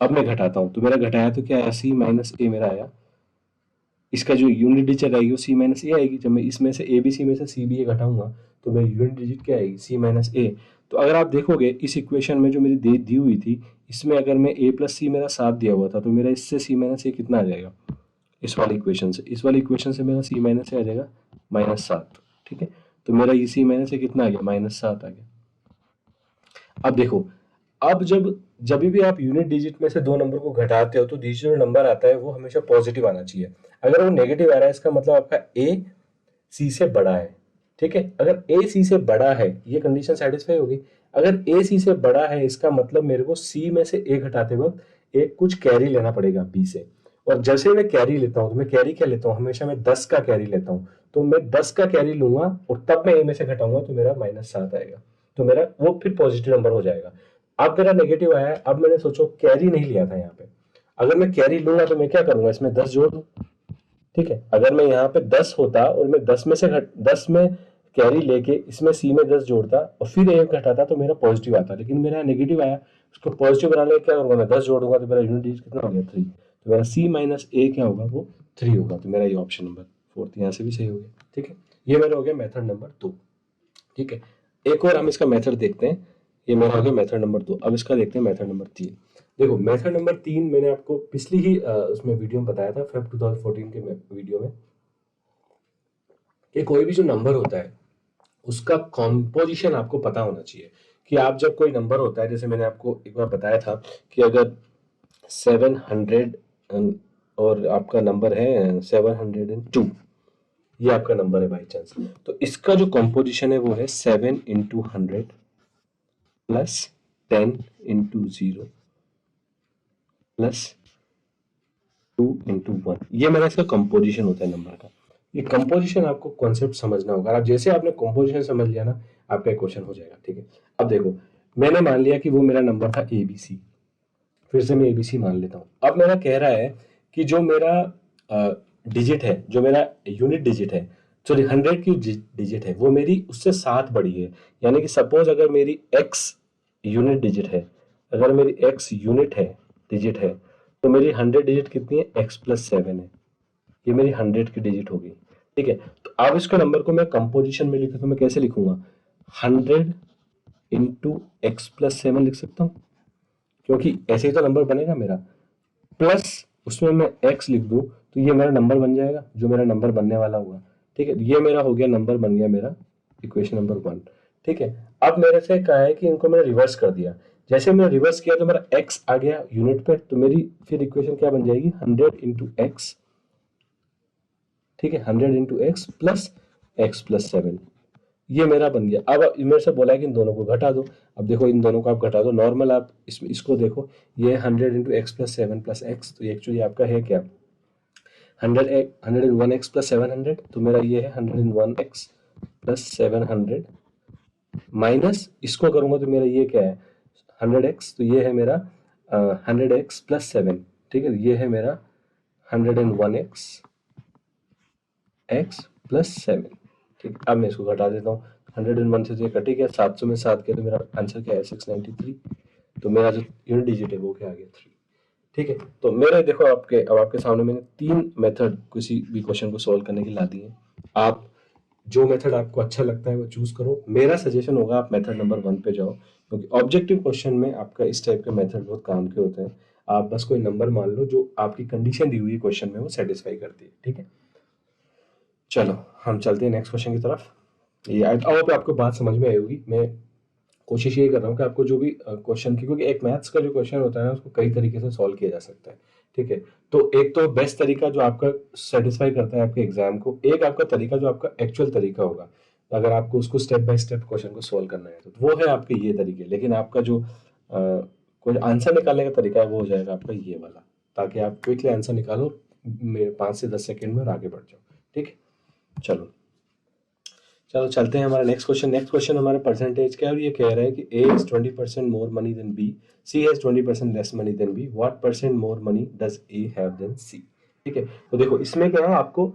Speaker 1: अब मैं घटाता हूँ तो मेरा घटाया तो क्या आया, C माइनस A मेरा आया। इसका जो यूनिट डिजिट आएगी वो C माइनस ए आएगी। जब मैं इसमें से ABC में से CBA घटाऊंगा तो मेरी यूनिट डिजिट क्या आएगी, C माइनस ए। तो अगर आप देखोगे इस इक्वेशन में जो मेरी दी हुई थी, इसमें अगर मैं A प्लस सी मेरा 7 दिया हुआ था तो मेरा इससे C माइनस ए कितना आ जाएगा, इस वाली इक्वेशन से, इस वाली इक्वेशन से मेरा C माइनस ए आ जाएगा -7, ठीक है। तो मेरा ये C माइनस ए कितना आ गया, -7 आ गया। अब देखो, अब जब जब भी आप यूनिट डिजिट में से दो नंबर को घटाते हो तो नीचे जो नंबर आता है वो हमेशा पॉजिटिव आना चाहिए। अगर वो नेगेटिव आ रहा है इसका मतलब आपका A C से बड़ा है, ठीक है। अगर A C से बड़ा है, ये कंडीशन सेटिस्फाई होगी। अगर A C से बड़ा है इसका मतलब मेरे को C में से A घटाते वक्त एक कुछ कैरी लेना पड़ेगा B से, और जैसे मैं कैरी लेता हूँ तो मैं कैरी क्या लेता हूँ, हमेशा मैं 10 का कैरी लेता हूँ। तो मैं 10 का कैरी लूंगा और तब मैं A में से घटाऊंगा तो मेरा -7 आएगा, तो मेरा वो फिर पॉजिटिव नंबर हो जाएगा। अब मेरा नेगेटिव आया है, अब मैंने सोचो कैरी नहीं लिया था यहाँ पे, अगर मैं कैरी लूंगा तो मैं क्या करूंगा, इसमें 10 जोड़ दूं, ठीक है। अगर मैं यहाँ पे 10 होता और मैं 10 में से 10 में कैरी लेके इसमें C में 10 जोड़ता और फिर एक घटाता तो मेरा पॉजिटिव आता, लेकिन मेरा नेगेटिव आया, उसको पॉजिटिव बनाने क्या करूंगा, मैं 10 जोड़ूंगा तो मेरा यूनिट डिजिट कितना हो गया, 3। तो मेरा C माइनस ए क्या होगा, वो 3 होगा। तो मेरा ये ऑप्शन नंबर 4 यहाँ से भी सही हो गया, ठीक है। ये मेरा हो गया मेथड नंबर 2, ठीक है। एक और हम इसका मेथड देखते हैं, ये मेरा हो गया मेथड नंबर 2। अब इसका देखते हैं मेथड नंबर 3। देखो मेथड नंबर 3 मैंने आपको पिछली ही उसमें वीडियो में बताया था, फेब 2014 के वीडियो में, कि कोई भी जो नंबर होता है उसका कॉम्पोजिशन आपको पता होना चाहिए। कि आप जब कोई नंबर होता है, जैसे मैंने आपको एक बार बताया था कि अगर 700 और आपका नंबर है 702, ये आपका नंबर है बाई चांस, तो इसका जो कॉम्पोजिशन है वो है 7 into 100 plus 10 into 0 plus 2 into 1। ये मेरा इसका कंपोजिशन होता है नंबर का। ये कंपोजिशन आपको कॉन्सेप्ट समझना होगा, आप जैसे आपने कंपोजिशन समझ लिया ना, आपका क्वेश्चन हो जाएगा, ठीक है। अब देखो, मैंने मान लिया कि वो मेरा नंबर था ABC, फिर से मैं ABC मान लेता हूँ। अब मेरा कह रहा है कि जो मेरा डिजिट है, जो मेरा यूनिट डिजिट है, सॉरी 100 की डिजिट है, वो मेरी उससे 7 बड़ी है। यानी कि सपोज अगर मेरी x यूनिट डिजिट है, अगर मेरी x यूनिट है, डिजिट है, तो मेरी 100 डिजिट कितनी है, x प्लस 7 है। ये मेरी 100 की डिजिट होगी, ठीक है। तो अब इसके नंबर को मैं कंपोजिशन में लिखूं तो मैं कैसे लिखूंगा, 100 इंटू एक्स प्लस 7 लिख सकता हूँ, क्योंकि ऐसे ही तो नंबर बनेगा मेरा, प्लस उसमें मैं x लिख दूं तो ये मेरा नंबर बन जाएगा, जो मेरा नंबर बनने वाला हुआ, ठीक है। ये मेरा हो गया, नंबर बन गया मेरा इक्वेशन नंबर 1, ठीक है। अब मेरे से कहा है कि इनको मैंने रिवर्स कर दिया, जैसे मैंने रिवर्स किया तो मेरा x आ गया यूनिट पे, तो मेरी फिर इक्वेशन क्या बन जाएगी, 100 इंटू एक्स, ठीक है, 100 इंटू एक्स प्लस 7, ये मेरा बन गया। अब मेरे से बोला है कि इन दोनों को घटा दो। अब देखो इन दोनों को आप घटा दो, नॉर्मल आप इसको देखो, ये 100 into x plus 7 plus x, तो ये एक्चुअली आपका है क्या, 101 एक्स प्लस 700, तो मेरा ये है 101 एक्स प्लस 700 माइनस इसको करूंगा तो मेरा ये क्या है 100 एक्स, तो ये है मेरा 100 एक्स प्लस 7, ठीक है। ये है मेरा 101 एक्स प्लस 7, ठीक। अब मैं इसको घटा देता हूँ, 101 से तो ये कटे गया, 700 में 7 किया तो मेरा आंसर क्या है 693, तो मेरा जो यूनिट डिजिट है वो क्या आ गया 3, ठीक है। तो मेरे देखो अब आपके सामने मैंने 3 मेथड किसी भी क्वेश्चन को सॉल्व करने की ला दी है। आप जो मेथड आपको अच्छा लगता है वो चूज करो। मेरा सजेशन होगा आप मेथड नंबर 1 पे जाओ, क्योंकि ऑब्जेक्टिव क्वेश्चन में आपका इस टाइप के मेथड बहुत काम के होते हैं। आप बस कोई नंबर मान लो जो आपकी कंडीशन दी हुई है क्वेश्चन में वो सेटिस्फाई करती है, ठीक है। चलो हम चलते हैं नेक्स्ट क्वेश्चन की तरफ। ये अब आपको बात समझ में आई होगी। मैं कोशिश ये कर रहा हूँ कि आपको जो भी क्वेश्चन की, क्योंकि एक मैथ्स का जो क्वेश्चन होता है ना उसको कई तरीके से सॉल्व किया जा सकता है, ठीक है। तो एक तो बेस्ट तरीका जो आपका सेटिस्फाई करता है आपके एग्जाम को, एक आपका तरीका जो आपका एक्चुअल तरीका होगा, अगर आपको उसको स्टेप बाय स्टेप क्वेश्चन को सोल्व करना है तो वो है आपके ये तरीके। लेकिन आपका जो कोई आंसर निकालने का तरीका है वो हो जाएगा आपका ये वाला, ताकि आप क्विकली आंसर निकालो 5 से 10 सेकेंड में और आगे बढ़ जाओ। ठीक है, चलो चलो चलते हैं हमारा नेक्स्ट क्वेश्चन। नेक्स्ट क्वेश्चन हमारा परसेंटेज का है और ये कह रहा है कि a is 20% more money than b, c has 20% less money than b, what percent more money does a have than c. ठीक है, तो देखो इसमें क्या है, आपको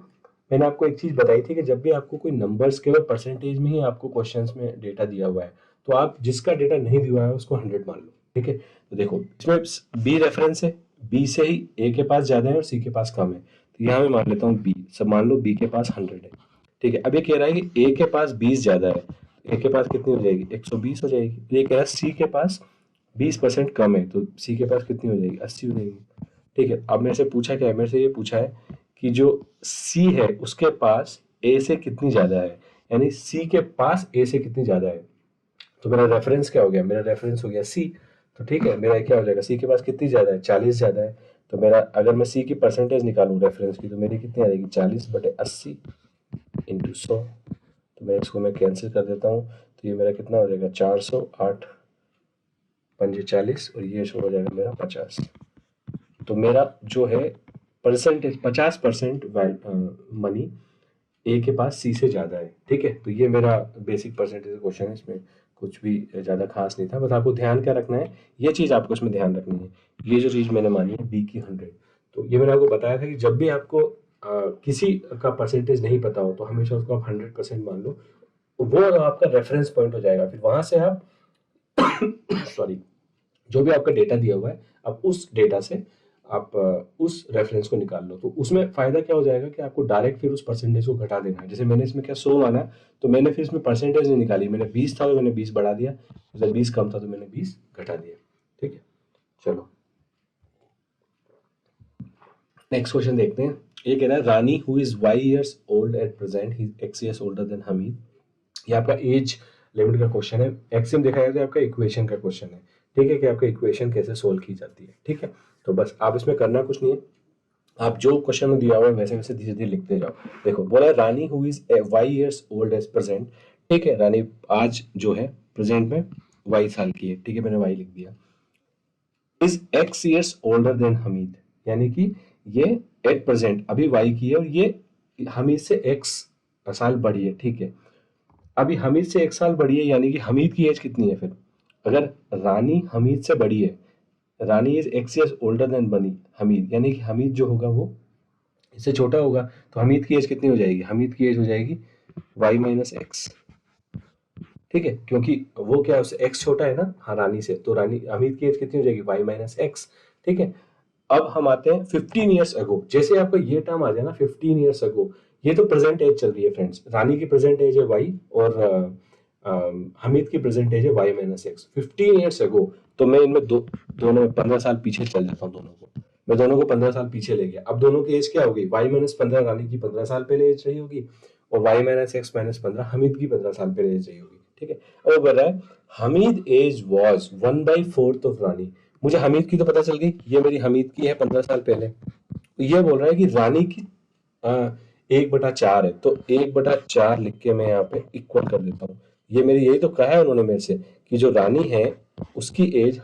Speaker 1: मैंने आपको एक चीज बताई थी कि जब भी आपको कोई नंबर्स केवल परसेंटेज में ही आपको क्वेश्चंस में डेटा दिया हुआ है, तो आप जिसका डेटा नहीं दिया हुआ है उसको 100 मान लो। ठीक है, तो देखो इसमें बी रेफरेंस है, बी से ही ए के पास ज्यादा है और सी के पास कम है, तो यहाँ मैं मान लेता हूँ बी। सब मान लो बी के पास 100 है। ठीक है, अब ये कह रहा है कि ए के पास 20 ज्यादा है, ए के पास कितनी हो जाएगी, 120 हो जाएगी। ये कह रहा है सी के पास 20% कम है, तो सी के पास कितनी हो जाएगी, 80 हो जाएगी। ठीक है, अब मेरे से पूछा क्या है, मेरे से ये पूछा है कि जो सी है उसके पास ए से कितनी ज्यादा है, यानी सी के पास ए से कितनी ज्यादा है। तो मेरा रेफरेंस क्या हो गया, मेरा रेफरेंस हो गया सी। तो ठीक है, मेरा क्या हो जाएगा, सी के पास कितनी ज्यादा है, 40 ज्यादा है। तो मेरा अगर मैं सी की परसेंटेज निकालूं रेफरेंस की, तो मेरी कितनी आ जाएगी, 40/80 इंटू 100। तो मैं इसको मैं कैंसिल कर देता हूँ, तो ये मेरा कितना हो जाएगा, 400, 8 पंजे 40 और ये हो जाएगा मेरा 50। तो मेरा जो है परसेंटेज 50% मनी ए के पास सी से ज़्यादा है। ठीक है, तो ये मेरा बेसिक परसेंटेज क्वेश्चन है, इसमें कुछ भी ज़्यादा खास नहीं था। बस आपको ध्यान क्या रखना है, ये चीज़ आपको इसमें ध्यान रखनी है, ये जो चीज़ मैंने मानी है बी की 100। तो ये मैंने आपको बताया था कि जब भी आपको किसी का परसेंटेज नहीं पता हो तो हमेशा उसको आप 100% मान लो, वो आपका रेफरेंस पॉइंट हो जाएगा। फिर वहां से आप सॉरी, जो भी आपका डेटा दिया हुआ है, आप उस डेटा से आप उस रेफरेंस को निकाल लो। तो उसमें फायदा क्या हो जाएगा कि आपको डायरेक्ट फिर उस परसेंटेज को घटा देना है। जैसे मैंने इसमें क्या 100 माना, तो मैंने फिर इसमें परसेंटेज नहीं निकाली, मैंने 20 था तो मैंने 20 बढ़ा दिया, जब 20 कम था तो मैंने 20 घटा दिया। ठीक है, चलो नेक्स्ट क्वेश्चन देखते हैं। ये कह रहा है Rani who is y years old at present, he x years older than Hamid. ये आपका एज लिमिट का क्वेश्चन है। एक्सियम देखा जाए तो आपका इक्वेशन का क्वेश्चन है। ठीक है, कि आपका इक्वेशन कैसे सोल्व की जाती है। ठीक है, तो बस आप इसमें करना कुछ नहीं है, आप जो क्वेश्चन में दिया हुआ है वैसे वैसे धीरे धीरे लिखते जाओ। देखो बोला है Rani who is y years old age present. ठीक है, रानी आज जो है प्रेजेंट में वाई साल की है। ठीक है, मैंने वाई लिख दिया। Is x years older than Hamid, यानी कि ये एट प्रेजेंट अभी वाई की है और ये हमीद से एक्स साल बड़ी है। ठीक है, अभी हमीद से 1 साल बड़ी है, यानी कि हमीद की एज कितनी है फिर, अगर रानी हमीद से बड़ी है, Rani is x years older than बनी हमीद, यानी कि हमीद जो होगा वो इससे छोटा होगा। तो हमीद की एज कितनी हो जाएगी, हमीद की एज हो जाएगी y-x। ठीक है, क्योंकि वो क्या है, उससे x छोटा है ना, हाँ रानी से, तो रानी हमीद की एज कितनी हो जाएगी y-x। ठीक है, अब हम आते हैं 15 ईयर्स अगो। जैसे आपका ये टर्म आ जाए ना 15 ईयर्स अगो, ये तो प्रेजेंट एज चल रही है फ्रेंड्स, रानी की प्रेजेंट एज है y और हमीद की प्रेजेंट एज है y-x। 15 ईयर्स अगो, तो मैं इनमें दोनों में 15 साल पीछे चल जाता हूँ, दोनों को मैं दोनों को 15 साल पीछे ले गया। अब दोनों की एज क्या होगी, y-15 रानी की 15 साल पहले एज रही होगी और y-x-15 हमीद की 15 साल पहले एज रही होगी। ठीक है, अब बोल रहा है हमीद एज वॉज 1/4 ऑफ रानी। मुझे हमीद की तो पता चल गई, ये मेरी हमीद की है 15 साल पहले। तो ये बोल रहा है कि रानी की 1/4 है, तो 1/4 लिख के मैं यहाँ पे इक्वल कर देता हूँ। ये मेरी, यही तो कहा है उन्होंने मेरे से कि जो रानी है उसकी age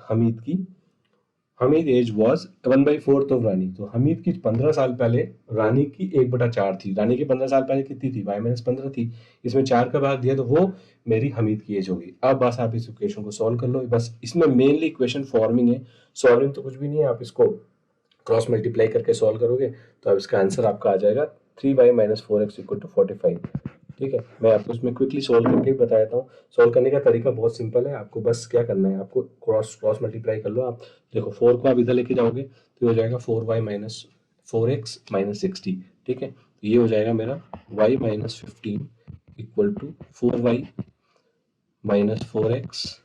Speaker 1: Hamid age was 1/4 of Rani. तो हमीद की 15 साल पहले रानी की 1/4 थी। रानी की 15 साल पहले कितनी थी, y-15 थी। इसमें 4 का भाग दिया तो वो मेरी हमीद की एज होगी। अब बस आप इस इक्वेशन को सॉल्व कर लो। बस इसमें मेनली इक्वेशन फॉर्मिंग है, सॉल्विंग तो कुछ भी नहीं है। आप इसको क्रॉस मल्टीप्लाई करके सॉल्व करोगे तो अब इसका आंसर आपका आ जाएगा 3y-4x = 45। ठीक है, मैं आपको इसमें क्विकली सोल्व करके बता देता हूँ। सोल्व करने का तरीका बहुत सिंपल है, आपको बस क्या करना है, आपको क्रॉस मल्टीप्लाई कर लो। आप देखो 4 को आप इधर लेके जाओगे तो हो जाएगा 4y-4x - 60। ठीक है, तो ये हो जाएगा मेरा y-15 = 4y-4x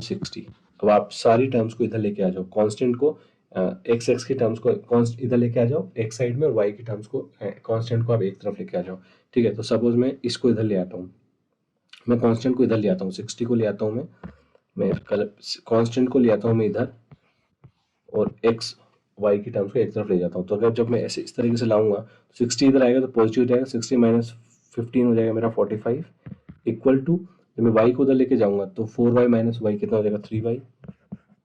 Speaker 1: - 60। अब आप सारी टर्म्स को इधर लेके आ जाओ, कांस्टेंट को एक्स की टर्म्स को इधर लेके आ जाओ एक साइड में और वाई की टर्म्स को कांस्टेंट को आप एक तरफ लेके आ जाओ। ठीक है, तो सपोज मैं इसको इधर ले आता हूँ, मैं कांस्टेंट को इधर ले आता हूँ, 60 को ले आता हूँ मैं कांस्टेंट को ले आता हूँ मैं इधर और एक्स y की टर्म्स को एक तरफ ले जाता हूँ। तो अगर जब मैं ऐसे इस तरीके से लाऊंगा तो 60 इधर आएगा तो पॉजिटिव जाएगा, 60 माइनस 15 हो जाएगा मेरा 45 इक्वल टू, जब मैं y को उधर लेके जाऊंगा तो 4y माइनस y कितना हो जाएगा 3y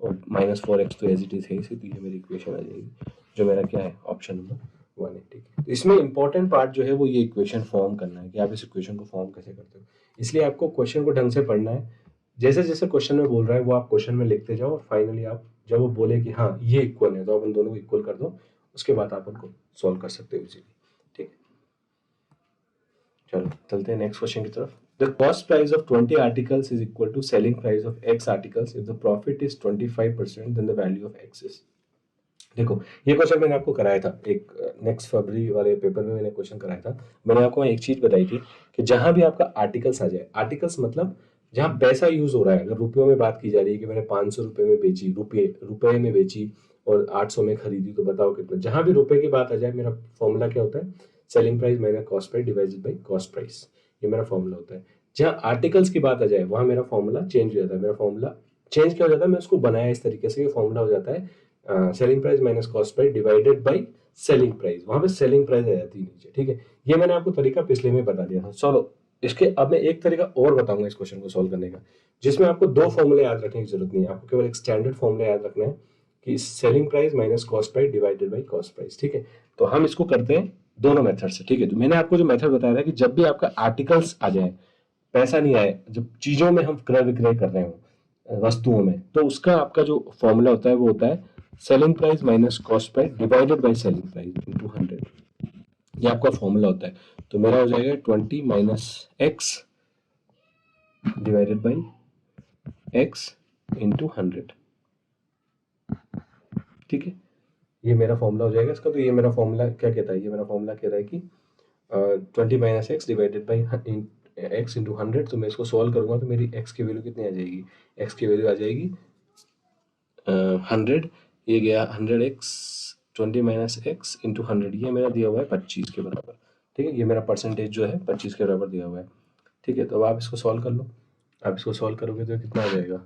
Speaker 1: और माइनस 4x तो एज इट इज है इसे, तो ये मेरी इक्वेशन आ जाएगी जो मेरा क्या है ऑप्शन नंबर 1 है। ठीक है, तो इसमें इंपॉर्टेंट पार्ट जो है वो ये इक्वेशन फॉर्म करना है कि आप इस इक्वेशन को फॉर्म कैसे करते हो। इसलिए आपको क्वेश्चन को ढंग से पढ़ना है, जैसे जैसे क्वेश्चन में बोल रहा है वो आप क्वेश्चन में लिखते जाओ और फाइनली आप जब वो बोले कि हाँ ये इक्वल है तो आप उन दोनों को इक्वल कर दो, उसके बाद आप उनको सॉल्व कर सकते हो इजीली। ठीक है, चलो चलते हैं नेक्स्ट क्वेश्चन की तरफ। The cost price of 20 articles is equal to selling price of X articles. If the profit is 25%, then the value of X is. देखो ये क्वेश्चन मैंने आपको कराया था एक नेक्स्ट फरवरी वाले पेपर में, मैंने क्वेश्चन कराया था। मैंने आपको एक चीज बताई थी कि जहां भी आपका आर्टिकल्स आ जाए, आर्टिकल्स मतलब जहां पैसा यूज हो रहा है, अगर रुपयों में बात की जा रही है कि मैंने 500 रुपये में बेची, रुपये में बेची और 800 में खरीदी, तो बताओ कितना। जहां भी रुपए की बात आ जाए, मेरा फॉर्मूला क्या होता है, selling price minus cost price divided by cost price, ये मेरा फॉर्मूला होता है। जहां आर्टिकल्स की बात आ जाए वहां मेरा फॉर्मूला चेंज हो जाता है। मेरा फॉर्मूला चेंज क्या हो जाता है, मैं उसको बनाया इस तरीके से, फॉर्मूला हो जाता है selling price minus cost price divided by selling price, वहां पे सेलिंग प्राइस आ जाती है नीचे। ठीक है, ये मैंने आपको तरीका पिछले में बता दिया था। चलो इसके अब मैं एक तरीका और बताऊंगा इस क्वेश्चन को सॉल्व करने का, जिसमें आपको दो फॉर्मूले याद रखने की जरूरत नहीं है, आपको केवल एक स्टैंडर्ड फॉर्मूला याद रखना है कि selling price minus cost price divided by cost price. ठीक है, तो हम इसको करते हैं दोनों मेथड से। ठीक है, तो मैंने आपको जो मेथड बताया था कि जब भी आपका आर्टिकल्स आ जाए, पैसा नहीं आए, जब चीजों में हम क्रय विक्रय कर रहे हो वस्तुओं में, तो उसका आपका जो फॉर्मूला होता है वो होता है selling price minus cost price divided by selling price into 100। ये आपका फॉर्मूला होता है। तो मेरा हो जाएगा 20 minus x divided by x into 100। ठीक है, ये मेरा फॉर्मूला हो जाएगा इसका। तो ये मेरा फॉर्मूला क्या कहता है, ये मेरा फॉर्मूला कह रहा है कि 20 minus x divided by x into 100। तो मैं इसको सॉल्व करूंगा तो मेरी एक्स की वैल्यू कितनी आ जाएगी, एक्स की वैल्यू आ जाएगी 100, ये गया 100x, 20 माइनस एक्स इंटू 100, ये मेरा दिया हुआ है 25 के बराबर। ठीक है, ये मेरा परसेंटेज जो है 25 के बराबर दिया हुआ है। ठीक है, तो अब आप इसको सॉल्व कर लो। आप इसको सॉल्व करोगे तो कितना आ जाएगा,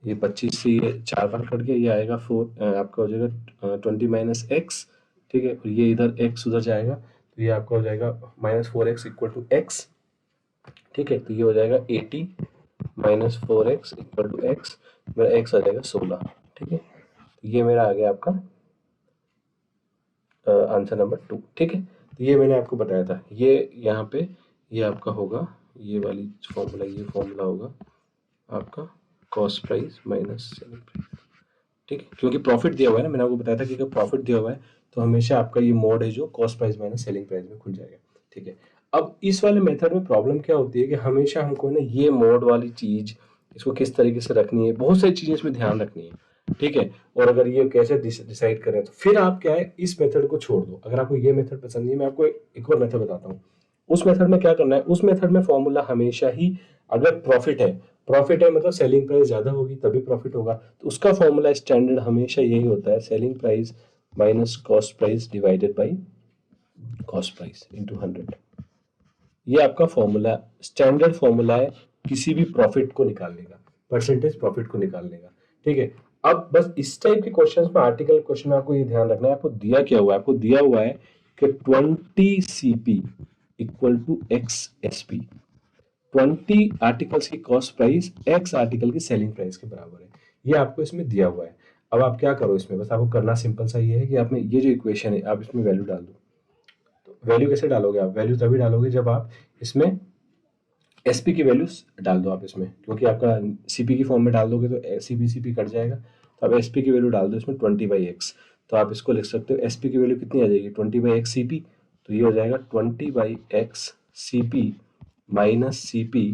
Speaker 1: ये 25 से ये 4 बार कट गया, ये आएगा 4, आपका हो जाएगा 20 माइनस एक्स। ठीक है, और ये इधर x उधर जाएगा तो ये आपका हो जाएगा minus 4x equal to x. ठीक है, तो ये हो जाएगा 80 minus 4x equal to x, मेरा x आ जाएगा 16। ठीक है, तो ये मेरा आ गया आपका आंसर नंबर 2। ठीक है, तो ये मैंने आपको बताया था, ये यहाँ पे ये आपका होगा, ये वाली फॉर्मूला, ये फॉर्मूला होगा आपका cost price minus selling price. ठीक है, क्योंकि प्रॉफिट दिया हुआ है ना, मैंने आपको बताया था कि अगर प्रॉफिट दिया हुआ है तो हमेशा आपका ये मोड है जो cost price minus selling price में खुल जाएगा। ठीक है, अब इस वाले मेथड में प्रॉब्लम क्या होती है कि हमेशा हमको ना ये मोड वाली चीज, इसको किस तरीके से रखनी है, बहुत सारी चीजें इसमें ध्यान रखनी है। ठीक है, और अगर ये कैसे डिसाइड करें तो फिर आप क्या है, इस मेथड को छोड़ दो। अगर आपको ये मेथड पसंद नहीं है, मैं आपको एक और मेथड बताता हूँ। उस मेथड में क्या करना है, उस मेथड में फॉर्मूला हमेशा ही, अगर प्रॉफिट है मतलब सेलिंग प्राइस ज्यादा होगी तभी प्रॉफिट होगा, तो उसका फॉर्मूला स्टैंडर्ड हमेशा यही होता है, selling price minus cost price divided by cost price into 100। ये आपका फॉर्मूला स्टैंडर्ड फॉर्मूला है किसी भी प्रॉफिट को निकालने का, परसेंटेज प्रॉफिट को निकालने का। ठीक है, अब बस इस टाइप के क्वेश्चंस में, आर्टिकल क्वेश्चन में आपको ये ध्यान रखना है, आपको दिया क्या हुआ है, आपको दिया हुआ है कि 20 CP equal to x SP, 20 articles की कॉस्ट प्राइस एक्स आर्टिकल की सेलिंग प्राइस के बराबर है, ये आपको इसमें दिया हुआ है। अब आप क्या करो इसमें, बस आपको करना सिंपल सा ये है कि आपने ये जो इक्वेशन है आप इसमें वैल्यू डाल दो। तो वैल्यू कैसे डालोगे आप, वैल्यू तभी डालोगे जब आप इसमें एसपी की वैल्यूज डाल दो आप इसमें, क्योंकि आपका सीपी की फॉर्म में डाल दोगे तो सीपी कट जाएगा। तो आप एसपी की वैल्यू डाल दो इसमें 20/x। तो आप इसको लिख सकते हो एसपी की वैल्यू कितनी आ जाएगी 20/x CP, तो ये हो जाएगा 20/x CP minus CP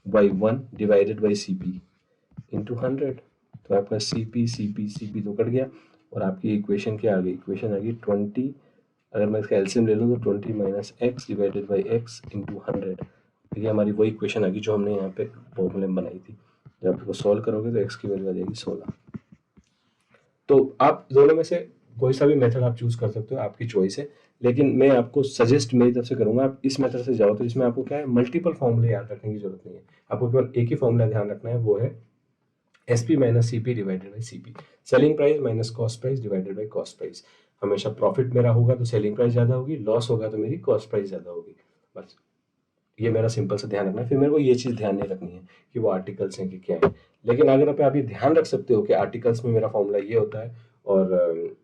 Speaker 1: by 1 divided by CP into 100। तो आपका CP तो कट गया और आपकी इक्वेशन क्या आ गई, इक्वेशन आ गई 20, अगर मैं इसका एलसीएम ले लूँ तो 20 minus x divided by x into 100। ये हमारी वही इक्वेशन आ गई जो हमने यहाँ पे फॉर्मूले में बनाई थी। जब आप इसको सॉल्व करोगे तो एक्स की वैल्यू आ जाएगी 16। तो आप दोनों में से कोई सा भी मेथड आप चूज कर सकते हो, आपकी चॉइस है, लेकिन मैं आपको सजेस्ट मेरी तरफ से करूंगा आप इस मेथड से जाओ, तो इसमें आपको क्या है, मल्टीपल फॉर्मूले याद रखने की जरूरत नहीं है, आपको केवल एक ही फॉर्मूला ध्यान रखना है, वो है SP minus CP divided by CP, selling price minus cost price divided by cost price. हमेशा प्रॉफिट मेरा होगा तो सेलिंग प्राइस ज़्यादा होगी, लॉस होगा तो मेरी कॉस्ट प्राइस ज़्यादा होगी। बस ये मेरा सिंपल सा ध्यान रखना है। फिर मेरे को ये चीज़ ध्यान नहीं रखनी है कि वो आर्टिकल्स हैं कि क्या है, लेकिन अगर आप ये ध्यान रख सकते हो कि आर्टिकल्स में मेरा फॉर्मूला ये होता है और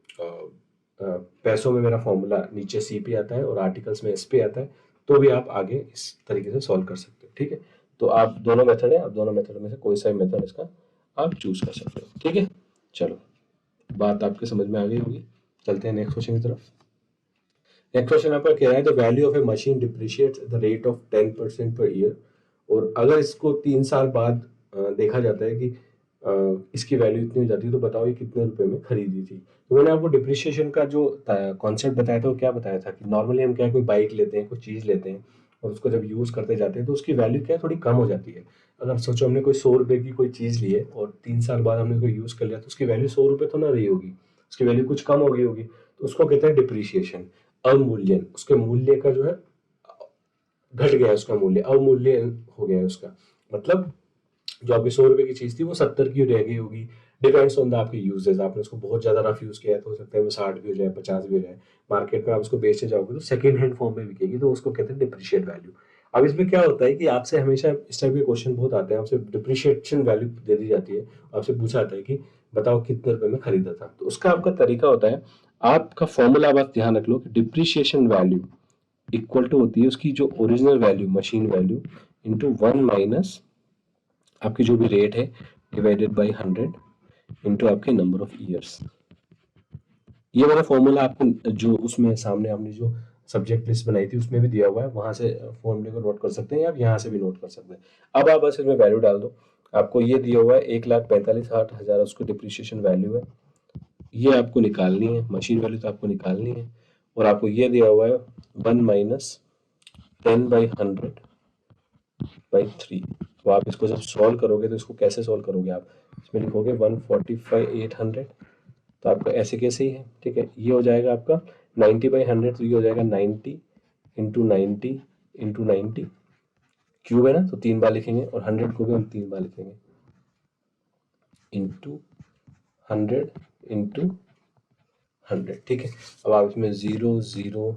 Speaker 1: पैसों में मेरा फॉर्मूला नीचे CP आता है और आर्टिकल्स में SP आता है, तो भी आप आगे इस तरीके से सॉल्व कर सकते हो। ठीक है, तो आप दोनों मेथड है, आप दोनों मेथड में से कोई सा भी मेथड इसका आप चूज कर सकते हो। ठीक है, चलो बात आपके समझ में आ गई होगी। चलते हैं नेक्स्ट क्वेश्चन की तरफ। नेक्स्ट क्वेश्चन आपका कह रहा है the value of a machine depreciates at the rate of 10% per year, और अगर इसको 3 साल बाद देखा जाता है कि इसकी वैल्यू इतनी हो जाती है, तो बताओ ये कितने रुपए में खरीदी थी। तो मैंने आपको डिप्रिशिएशन का जो कॉन्सेप्ट बताया था वो क्या बताया था कि नॉर्मली हम क्या कोई बाइक लेते हैं, कोई चीज़ लेते हैं और उसको जब यूज़ करते जाते हैं तो उसकी वैल्यू क्या थोड़ी कम हो जाती है। अगर सोचो हमने कोई 100 रुपये की कोई चीज़ ली है और 3 साल बाद हमने कोई यूज़ कर लिया, तो उसकी वैल्यू 100 रुपये तो ना रही होगी, उसकी वैल्यू कुछ कम हो गई होगी, तो उसको कहते हैं डिप्रिशिएशन। अवमूल्यन, उसके मूल्य का जो है घट गया, उसका मूल्य अवमूल्य हो गया है उसका, मतलब जो आपकी 100 रुपए की चीज थी वो 70 की रह गई होगी। डिपेंड्स ऑन द आपके यूजेस, आपने उसको बहुत ज्यादा रफ यूज किया है तो हो सकता है वो 60 भी हो जाए, 50 भी हो जाए। मार्केट में आप उसको बेचने जाओगे तो सेकंड हैंड फॉर्म में बिकेगी, तो उसको कहते हैं डिप्रिशिएट वैल्यू। अब इसमें क्या होता है कि आपसे हमेशा इस टाइप के क्वेश्चन बहुत आते हैं, आपसे डिप्रिशिएशन वैल्यू दे दी जाती है, आपसे पूछा जाता है कि बताओ कितने रुपए में खरीदा था। तो उसका आपका तरीका होता है, आपका फॉर्मूला बस ध्यान रख लो कि डिप्रिशिएशन वैल्यू इक्वल टू होती है उसकी जो original value machine value into 1 minus आपकी जो भी रेट है डिवाइडेड बाई 100 इंटू आपके नंबर ऑफ ईयर्स। ये वाला फॉर्मूला आपको जो उसमें सामने हमने जो सब्जेक्ट लिस्ट बनाई थी उसमें भी दिया हुआ है, वहां से फॉर्मूले को नोट कर सकते हैं या आप यहाँ से भी नोट कर सकते हैं। अब आप बस इसमें वैल्यू डाल दो, आपको ये दिया हुआ है 1,45,60,000 उसको डिप्रिशिएशन वैल्यू है, ये आपको निकालनी है, मशीन वैल्यू तो आपको निकालनी है, और आपको ये दिया हुआ है 1 माइनस 10/100/3। तो आप इसको जब सॉल्व करोगे तो इसको कैसे सॉल्व करोगे, आप इसमें लिखोगे 145,800, तो आपका ऐसे कैसे ही है। ठीक है, ये हो जाएगा आपका 90/100, तो ये हो जाएगा 90 इंटू 90 इंटू 90, क्यूब है ना, तो 3 बार लिखेंगे, और 100 को भी हम 3 बार लिखेंगे, इंटू 100 इंटू 100। ठीक है, अब आप इसमें 0 0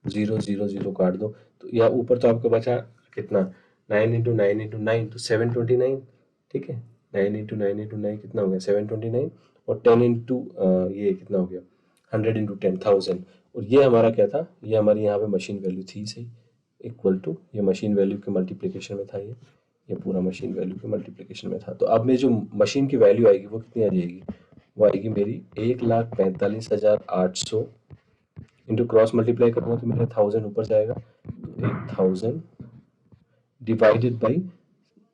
Speaker 1: 0 0 0 काट दो, तो या ऊपर तो आपका बचा कितना 9 इंटू 9 इंटू 9 तो 729। ठीक है, 9 इंटू 9 इंटू 9 कितना हो गया 729, और 10 इंटू ये कितना हो गया 100 इंटू 10,000, और ये हमारा क्या था, ये हमारी यहाँ पे मशीन वैल्यू थी सही, इक्वल टू ये मशीन वैल्यू के मल्टीप्लिकेशन में था, ये पूरा मशीन वैल्यू के मल्टीप्लिकेशन में था। तो अब मेरी जो मशीन की वैल्यू आएगी वो कितनी आ जाएगी, वो आएगी मेरी 1,45,800 इंटू क्रॉस मल्टीप्लाई करूँगा तो मेरा 1000 ऊपर जाएगा, तो 1000 डिवाइडेड बाई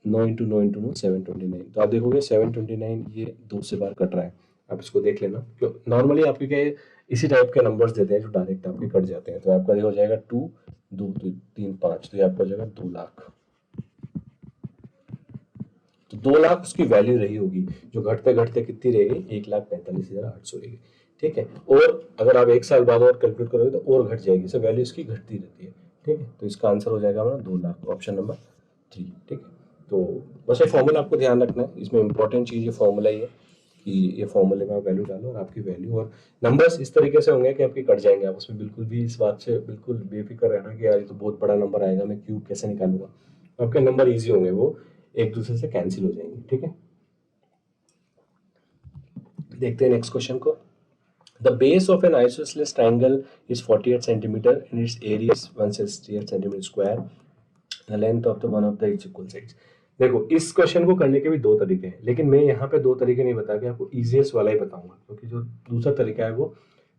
Speaker 1: 9 इंटू 9 इंटू 9 729। तो आप देखोगे 729 ये 2 से बार कट रहा है, आप इसको देख लेना, क्यों नॉर्मली आपके क्या इसी टाइप के नंबर्स देते हैं जो डायरेक्ट आपके कट जाते हैं। तो आपका हो जाएगा 2 2 3 5, तो ये आपका हो जाएगा 2 लाख। तो 2 लाख उसकी वैल्यू रही होगी, जो घटते घटते कितनी रहेगी 1,45,800 रहेगी। ठीक है, और अगर आप 1 साल बाद और कैलकुलेट करोगे तो और घट जाएगी, सब वैल्यू इसकी घटती रहती है। ठीक है, तो इसका आंसर हो जाएगा हमारा 2 लाख, ऑप्शन नंबर 3। ठीक है, तो बस ये फॉर्मूला आपको ध्यान रखना है, इसमें इंपॉर्टेंट चीज़ ये फॉर्मूला ही है कि ये फॉर्मूले में आप वैल्यू डालो और आपकी वैल्यू और नंबर्स इस तरीके से होंगे कि आपके कट जाएंगे। आप उसमें बिल्कुल भी इस बात से बिल्कुल बेफिक्र रहना कि यार ये तो बहुत बड़ा नंबर आएगा, मैं क्यूब कैसे निकालूंगा। आपके नंबर ईजी होंगे, वो एक दूसरे से कैंसिल हो जाएंगे। ठीक है, देखते हैं नेक्स्ट क्वेश्चन को। The base of an isosceles triangle is 48 centimeter and its area is 168 centimeter square. The length of the one of the its equal sides. देखो इस क्वेश्चन को करने के भी दो तरीके हैं, लेकिन मैं यहाँ पे दो तरीके नहीं बता के आपको इजीएस्ट वाला ही बताऊंगा, क्योंकि जो दूसरा तरीका है वो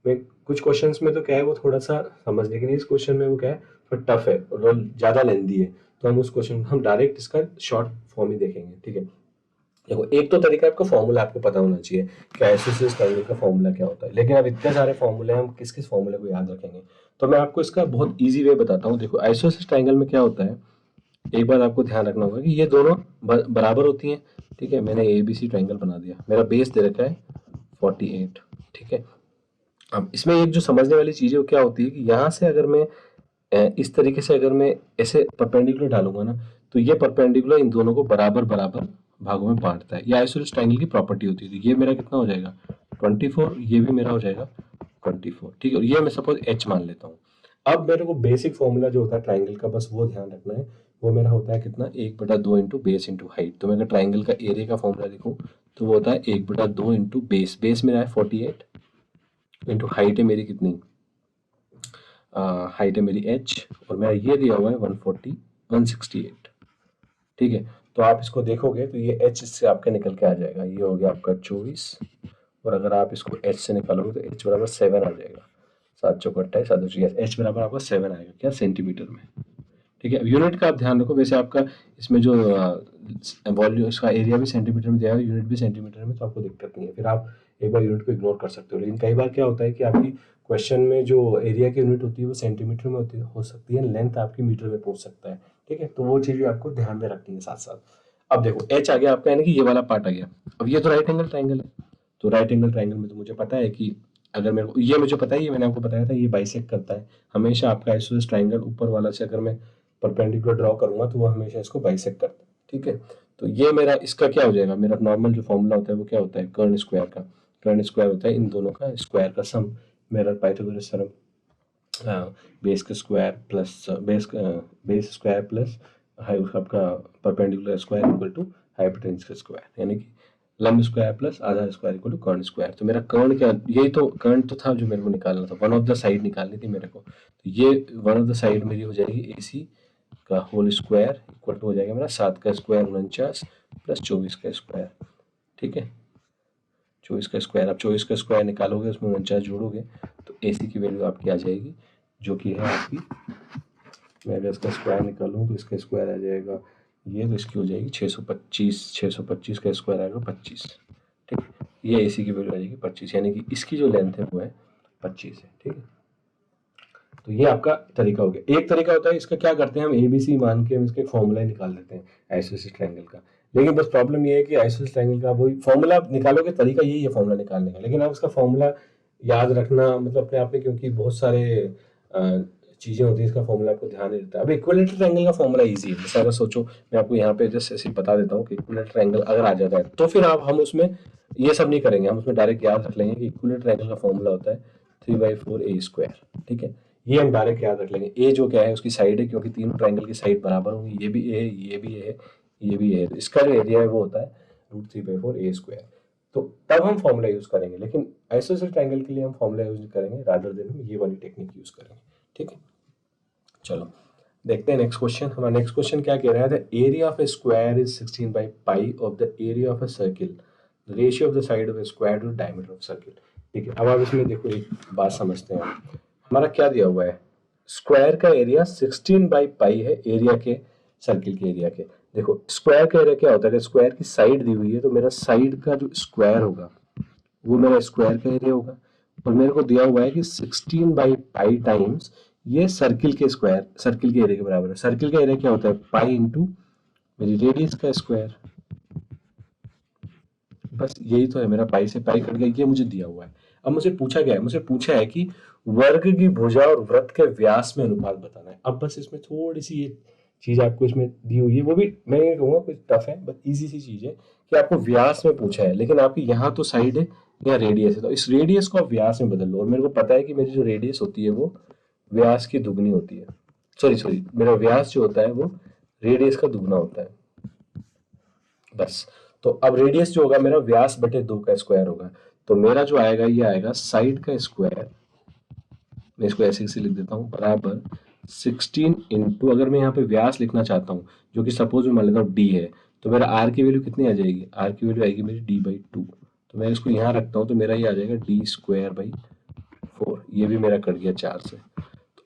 Speaker 1: मैं कुछ क्वेश्चंस में तो क्या है वो थोड़ा सा समझ, लेकिन इस क्वेश्चन में वो क्या है थोड़ा टफ है और ज़्यादा लेंदी है, तो हम उस क्वेश्चन हम डायरेक्ट इसका शॉर्ट फॉर्म ही देखेंगे। ठीक है, देखो एक तो तरीका आपका फॉर्मूला आपको पता होना चाहिए कि आइसोसेलेस ट्रायंगल का फॉर्मूला क्या होता है, लेकिन अब इतने सारे फॉर्मूले हम किस किस फॉर्मूले को याद रखेंगे, तो मैं आपको इसका बहुत इजी वे बताता हूँ। देखो आइसोसेलेस ट्रायंगल में क्या होता है, एक बार आपको ध्यान रखना होगा कि ये दोनों बराबर होती हैं। ठीक है, मैंने ABC ट्रायंगल बना दिया, मेरा बेस दे रखा है 48। ठीक है, अब इसमें एक जो समझने वाली चीज़ है वो क्या होती है कि यहाँ से अगर मैं इस तरीके से अगर मैं ऐसे परपेंडिकुलर डालूंगा ना, तो ये परपेंडिकुलर इन दोनों को बराबर बराबर भागों में बांटता है। ये आइसोसेलेस ट्रायंगल की प्रॉपर्टी होती है। तो ये मेरा कितना हो जाएगा 24, ये भी मेरा हो जाएगा 24, ठीक है। और ये मैं सपोज h मान लेता हूँ। अब मेरे को बेसिक फॉर्मूला जो होता है ट्राइंगल का, बस वो ध्यान रखना है। वो मेरा होता है कितना, 1/2 इंटू बेस इंटू हाइट। तो मैं अगर ट्राइंगल का एरिया का फॉर्मूला देखूँ तो वो होता है 1/2 इंटू बेस। बेस मेरा है 48 इंटू हाइट है मेरी कितनी, हाइट है मेरी h, और मेरा ये दिया हुआ है 168, ठीक है। तो आप इसको देखोगे तो ये h इससे आपका निकल के आ जाएगा, ये हो गया आपका 24। और अगर आप इसको h से निकालोगे तो h बराबर 7 आ जाएगा। 7 चौक 28, 7 h बराबर आपका 7 आएगा क्या, सेंटीमीटर में, ठीक है। अब यूनिट का आप ध्यान रखो, वैसे आपका इसमें जो वॉल्यूम, इसका एरिया भी सेंटीमीटर में दिया है, यूनिट भी सेंटीमीटर में, तो आपको दिक्कत नहीं है। फिर आप एक बार यूनिट को इग्नोर कर सकते हो। लेकिन कई बार क्या होता है कि आपकी क्वेश्चन में जो एरिया की यूनिट होती है वो सेंटीमीटर में होती हो सकती है, लेंथ आपकी मीटर में पूछ सकता है, ठीक है। तो वो चीज़ भी आपको ध्यान में रखनी है साथ साथ। अब देखो एच आ गया आपका, यानी कि ये वाला पार्ट आ गया। अब ये तो राइट एंगल ट्राइंगल है, तो राइट एंगल ट्राइंगल में तो मुझे पता है कि अगर मेरे को, ये मुझे पता है, ये मैंने आपको बताया था, ये बाइसेक्ट करता है हमेशा आपका आइसोसेलेस ट्राइंगल। ऊपर वाला से अगर मैं परपेंडिकुलर ड्रॉ करूंगा तो वो हमेशा इसको बाइसेक्ट करता है, ठीक है। तो ये मेरा इसका क्या हो जाएगा, मेरा नॉर्मल जो फॉर्मूला होता है वो क्या होता है, कर्ण स्क्वायर का। कर्ण स्क्वायर होता है इन दोनों का स्क्वायर का सम। मेरा पाइथागोरस थ्योरम, बेस का square plus base square plus आपका perpendicular square equal to hypotenuse का स्क्वायर, यानी कि लंब स्क्वायर प्लस आधार स्क्वायर इक्वल टू कर्ण स्क्वायर। तो मेरा कर्ण क्या, यही तो कर्ण तो था जो मेरे को निकालना था, वन ऑफ द साइड निकालनी थी मेरे को। तो ये वन ऑफ द साइड मेरी हो जाएगी AC का होल स्क्वायर इक्वल टू हो जाएगा मेरा 7 का स्क्वायर 49 प्लस 24 का स्क्वायर, ठीक है। 24 का स्क्वायर, आप 24 का स्क्वायर निकालोगे उसमें 49 जोड़ोगे तो AC की वैल्यू आपकी आ जाएगी, जो कि है आपकी, मैं अगर इसका स्क्वायर निकालूँ तो इसका स्क्वायर आ जाएगा ये, तो इसकी हो जाएगी 625। 625 का स्क्वायर आएगा 25, ठीक है। ये AC की वैल्यू आ जाएगी 25, यानी कि इसकी जो लेंथ है वो है 25 है, ठीक है। तो ये आपका तरीका हो गया। एक तरीका होता है, इसका क्या करते हैं हम ABC मान के हम इसके फॉर्मूला निकाल देते हैं आइसोसेलेस ट्रायंगल का। लेकिन बस प्रॉब्लम ये है कि आइसोसेलेस ट्रायंगल का वही फॉर्मूला निकालोगे, तरीका यही है फॉर्मूला निकालने का, लेकिन आप उसका फॉर्मूला याद रखना मतलब अपने आप में, क्योंकि बहुत सारे चीज़ें होती हैं, इसका फॉर्मूला आपको ध्यान नहीं रहता। अब इक्विलेटरल ट्रायंगल का फॉर्मूला इजी है। जैसे अगर सोचो, मैं आपको यहाँ पे जस्ट ऐसे बता देता हूँ कि इक्विलेटरल ट्रायंगल अगर आ जाता है तो फिर आप हम उसमें ये सब नहीं करेंगे, हम उसमें डायरेक्ट याद रख लेंगे कि इक्विलेटरल ट्रायंगल का फॉर्मूला होता है 3/4 a², ठीक है। ये हम डायरेक्ट याद रख लेंगे। ए जो क्या है उसकी साइड है, क्योंकि तीनों ट्रायंगल की साइड बराबर होंगी, ये भी ए है, ये भी ए है, ये भी ए है। इसका जो एरिया है वो होता है √3/4 a²। तो तब हम फॉर्मूला यूज करेंगे, लेकिन आइसोसेलेस ट्रायंगल के लिए हम फॉर्मूला यूज करेंगे, रादर देन हम ये वाली टेक्निक यूज करेंगे, ठीक है। चलो देखते हैं नेक्स्ट क्वेश्चन। हमारा नेक्स्ट क्वेश्चन क्या कह रहा है, the area of a square is 16/π of the area of a circle, the ratio of the side of a square to diameter of circle, ठीक है। अब आप इसमें देखो एक बात समझते हैं। हमारा क्या दिया हुआ है, स्क्वायर का एरिया 16/π है एरिया के, सर्किल के एरिया के। देखो स्क्वायर का एरिया क्या होता है, स्क्वायर की साइड दी हुई है तो मेरा साइड का जो स्क्वायर होगा वो मेरा स्क्वायर का एरिया होगा। और मेरे को दिया हुआ है कि 16/π टाइम्स ये सर्किल के स्क्वायर, सर्किल के एरिया के बराबर है। सर्किल का एरिया क्या होता है, पाई इंटू मेरी रेडियस का स्क्वायर। बस यही तो है, मेरा पाई से पाई कट गया, ये मुझे दिया हुआ है। अब मुझे पूछा गया है, मुझे पूछा है कि वर्ग की भुजा और वृत्त के व्यास में अनुपात बताना है। अब बस इसमें थोड़ी सी ये चीज आपको इसमें दी हुई है, वो भी मैं ये कहूँगा कुछ टफ है, बस इजी सी चीज है कि आपको व्यास में पूछा है, लेकिन आपकी यहाँ तो साइड है, यहाँ रेडियस है, तो इस रेडियस को आप व्यास में बदल लो। और मेरे को पता है कि मेरी जो रेडियस होती है वो व्यास की दुगनी होती है। सॉरी मेरा व्यास जो होता है वो रेडियस का दुगना होता है, बस। तो अब रेडियस जो होगा मेरा व्यास बटे 2 का स्क्वायर होगा। तो मेरा जो आएगा ये आएगा साइड का स्क्वायर, मैं इसको ऐसे से लिख देता हूँ, बराबर 16 इंटू, अगर मैं यहाँ पे व्यास लिखना चाहता हूँ जो कि सपोज मैं मान लेता हूँ d है, तो मेरा r की वैल्यू कितनी आ जाएगी, r की वैल्यू आएगी मेरी d/2। तो मैं इसको यहाँ रखता हूँ तो मेरा ये आ जाएगा d²/4, ये भी मेरा कट गया 4 से।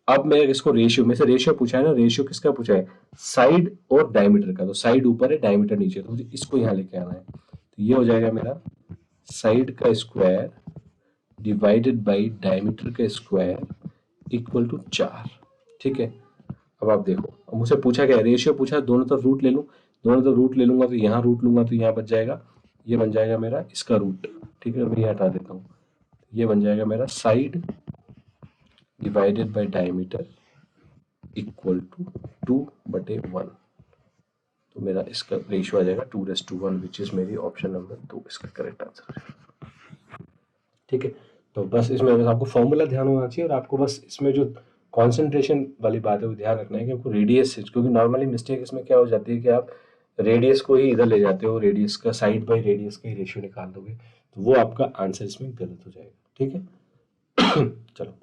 Speaker 1: अब मैं इसको रेशियो में से, रेशियो पूछा है ना, रेशियो किसका पूछा है, साइड और डायमीटर का। तो साइड ऊपर है, डायमीटर नीचे, तो मुझे इसको यहाँ लेके आना है। तो ये हो जाएगा मेरा साइड का स्क्वायर डिवाइडेड बाई डायमीटर का स्क्वायर इक्वल टू 4, ठीक है। अब आप देखो, अब मुझसे पूछा क्या है, रेशियो पूछा, दोनों तरफ रूट ले लूँ, दोनों तरफ रूट ले लूंगा तो यहाँ रूट लूंगा तो यहाँ बच जाएगा, ये बन जाएगा मेरा इसका रूट, ठीक है। मैं ये हटा देता हूँ, ये बन जाएगा मेरा side divided by diameter equal to 2/1। तो मेरा इसका रेशियो आ जाएगा 2:1 विच इज मेरी ऑप्शन नंबर 2 इसका करेक्ट आंसर है। ठीक है, तो बस इसमें बस आपको फॉर्मूला ध्यान होना चाहिए और आपको बस इसमें जो कॉन्सेंट्रेशन वाली बात है वो ध्यान रखना है कि आपको रेडियस से, क्योंकि नॉर्मली मिस्टेक इसमें क्या हो जाती है कि आप रेडियस को ही इधर ले जाते हो, रेडियस का साइड बाई रेडियस का ही रेशियो निकाल दोगे, तो वो आपका आंसर इसमें गलत हो जाएगा। ठीक है चलो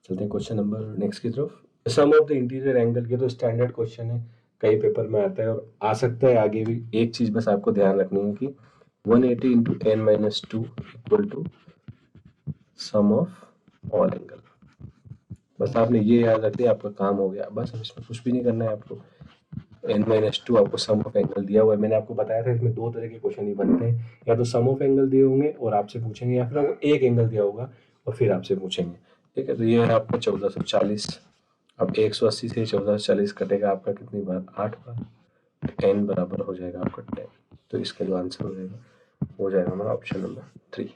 Speaker 1: चलते हैं क्वेश्चन नंबर नेक्स्ट की तरफ। सम ऑफ द इंटीरियर एंगल, के तो स्टैंडर्ड क्वेश्चन है, कई पेपर में आता है और आ सकता है आगे भी। एक चीज बस आपको ध्यान रखनी है कि 180 into n-2 equal to sum of all angle. बस आपने ये याद रख लिया, आपका काम हो गया। बस इसमें कुछ भी नहीं करना है आपको। n-2 आपको सम ऑफ एंगल दिया हुआ है, मैंने आपको बताया था इसमें दो तरह के क्वेश्चन ही बनते हैं, या तो सम ऑफ एंगल दिए होंगे और आपसे पूछेंगे, या फिर आपको एक एंगल दिया होगा और फिर आपसे पूछेंगे। ठीक है, तो ये है आपका 1440। अब 180 से 1440 कटेगा आपका कितनी बार, 8 बार, n बराबर हो जाएगा आपका 10। तो इसका जो आंसर हो जाएगा हमारा ऑप्शन नंबर 3।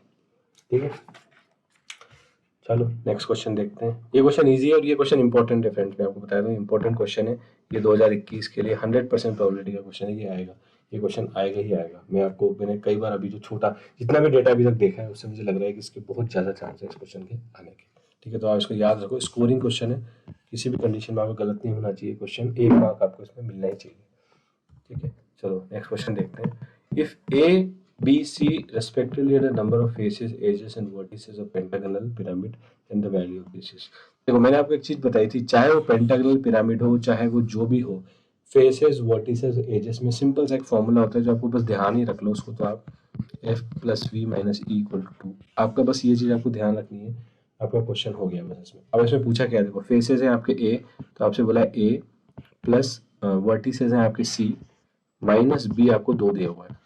Speaker 1: ठीक है, चलो नेक्स्ट क्वेश्चन देखते हैं। ये क्वेश्चन इजी है और ये क्वेश्चन इंपॉर्टेंट है फ्रेंड्स, मैं आपको बताया दूं इंपॉर्टेंट क्वेश्चन है ये। 2021 के लिए 100% प्रोबेबिलिटी का क्वेश्चन है, ये आएगा, ये क्वेश्चन आएगा ही आएगा। मैंने कई बार अभी जो छोटा जितना भी डेटा अभी तक देखा है उससे मुझे लग रहा है कि इसके बहुत ज़्यादा चांस है इस क्वेश्चन के आने के। ठीक है, तो आप इसको याद रखो, स्कोरिंग क्वेश्चन है, किसी भी कंडीशन में आपको गलत नहीं होना चाहिए क्वेश्चन, 1 मार्क आपको इसमें मिलना ही चाहिए। ठीक है, चलो नेक्स्ट क्वेश्चन देखते हैं। If A B, C respectively are the number of faces, edges and vertices of pentagonal pyramid and the value of this is। देखो मैंने आपको एक चीज बताई थी, चाहे वो पेंटागनल पिरामिड हो, चाहे वो जो भी हो, फेसेस, वर्टिसेस, एजेस में सिंपल सा एक फॉर्मूला होता है जो आपको बस ध्यान ही रख लो उसको, तो आप f + v - e = 2। आपका बस ये चीज आपको ध्यान रखनी है, आपका क्वेश्चन हो गया बस इसमें। अब इसमें पूछा क्या है, देखो फेसेस है आपके a, तो आपसे बोला a प्लस वर्टिसेस है आपके c माइनस b आपको 2 दिया हुआ है।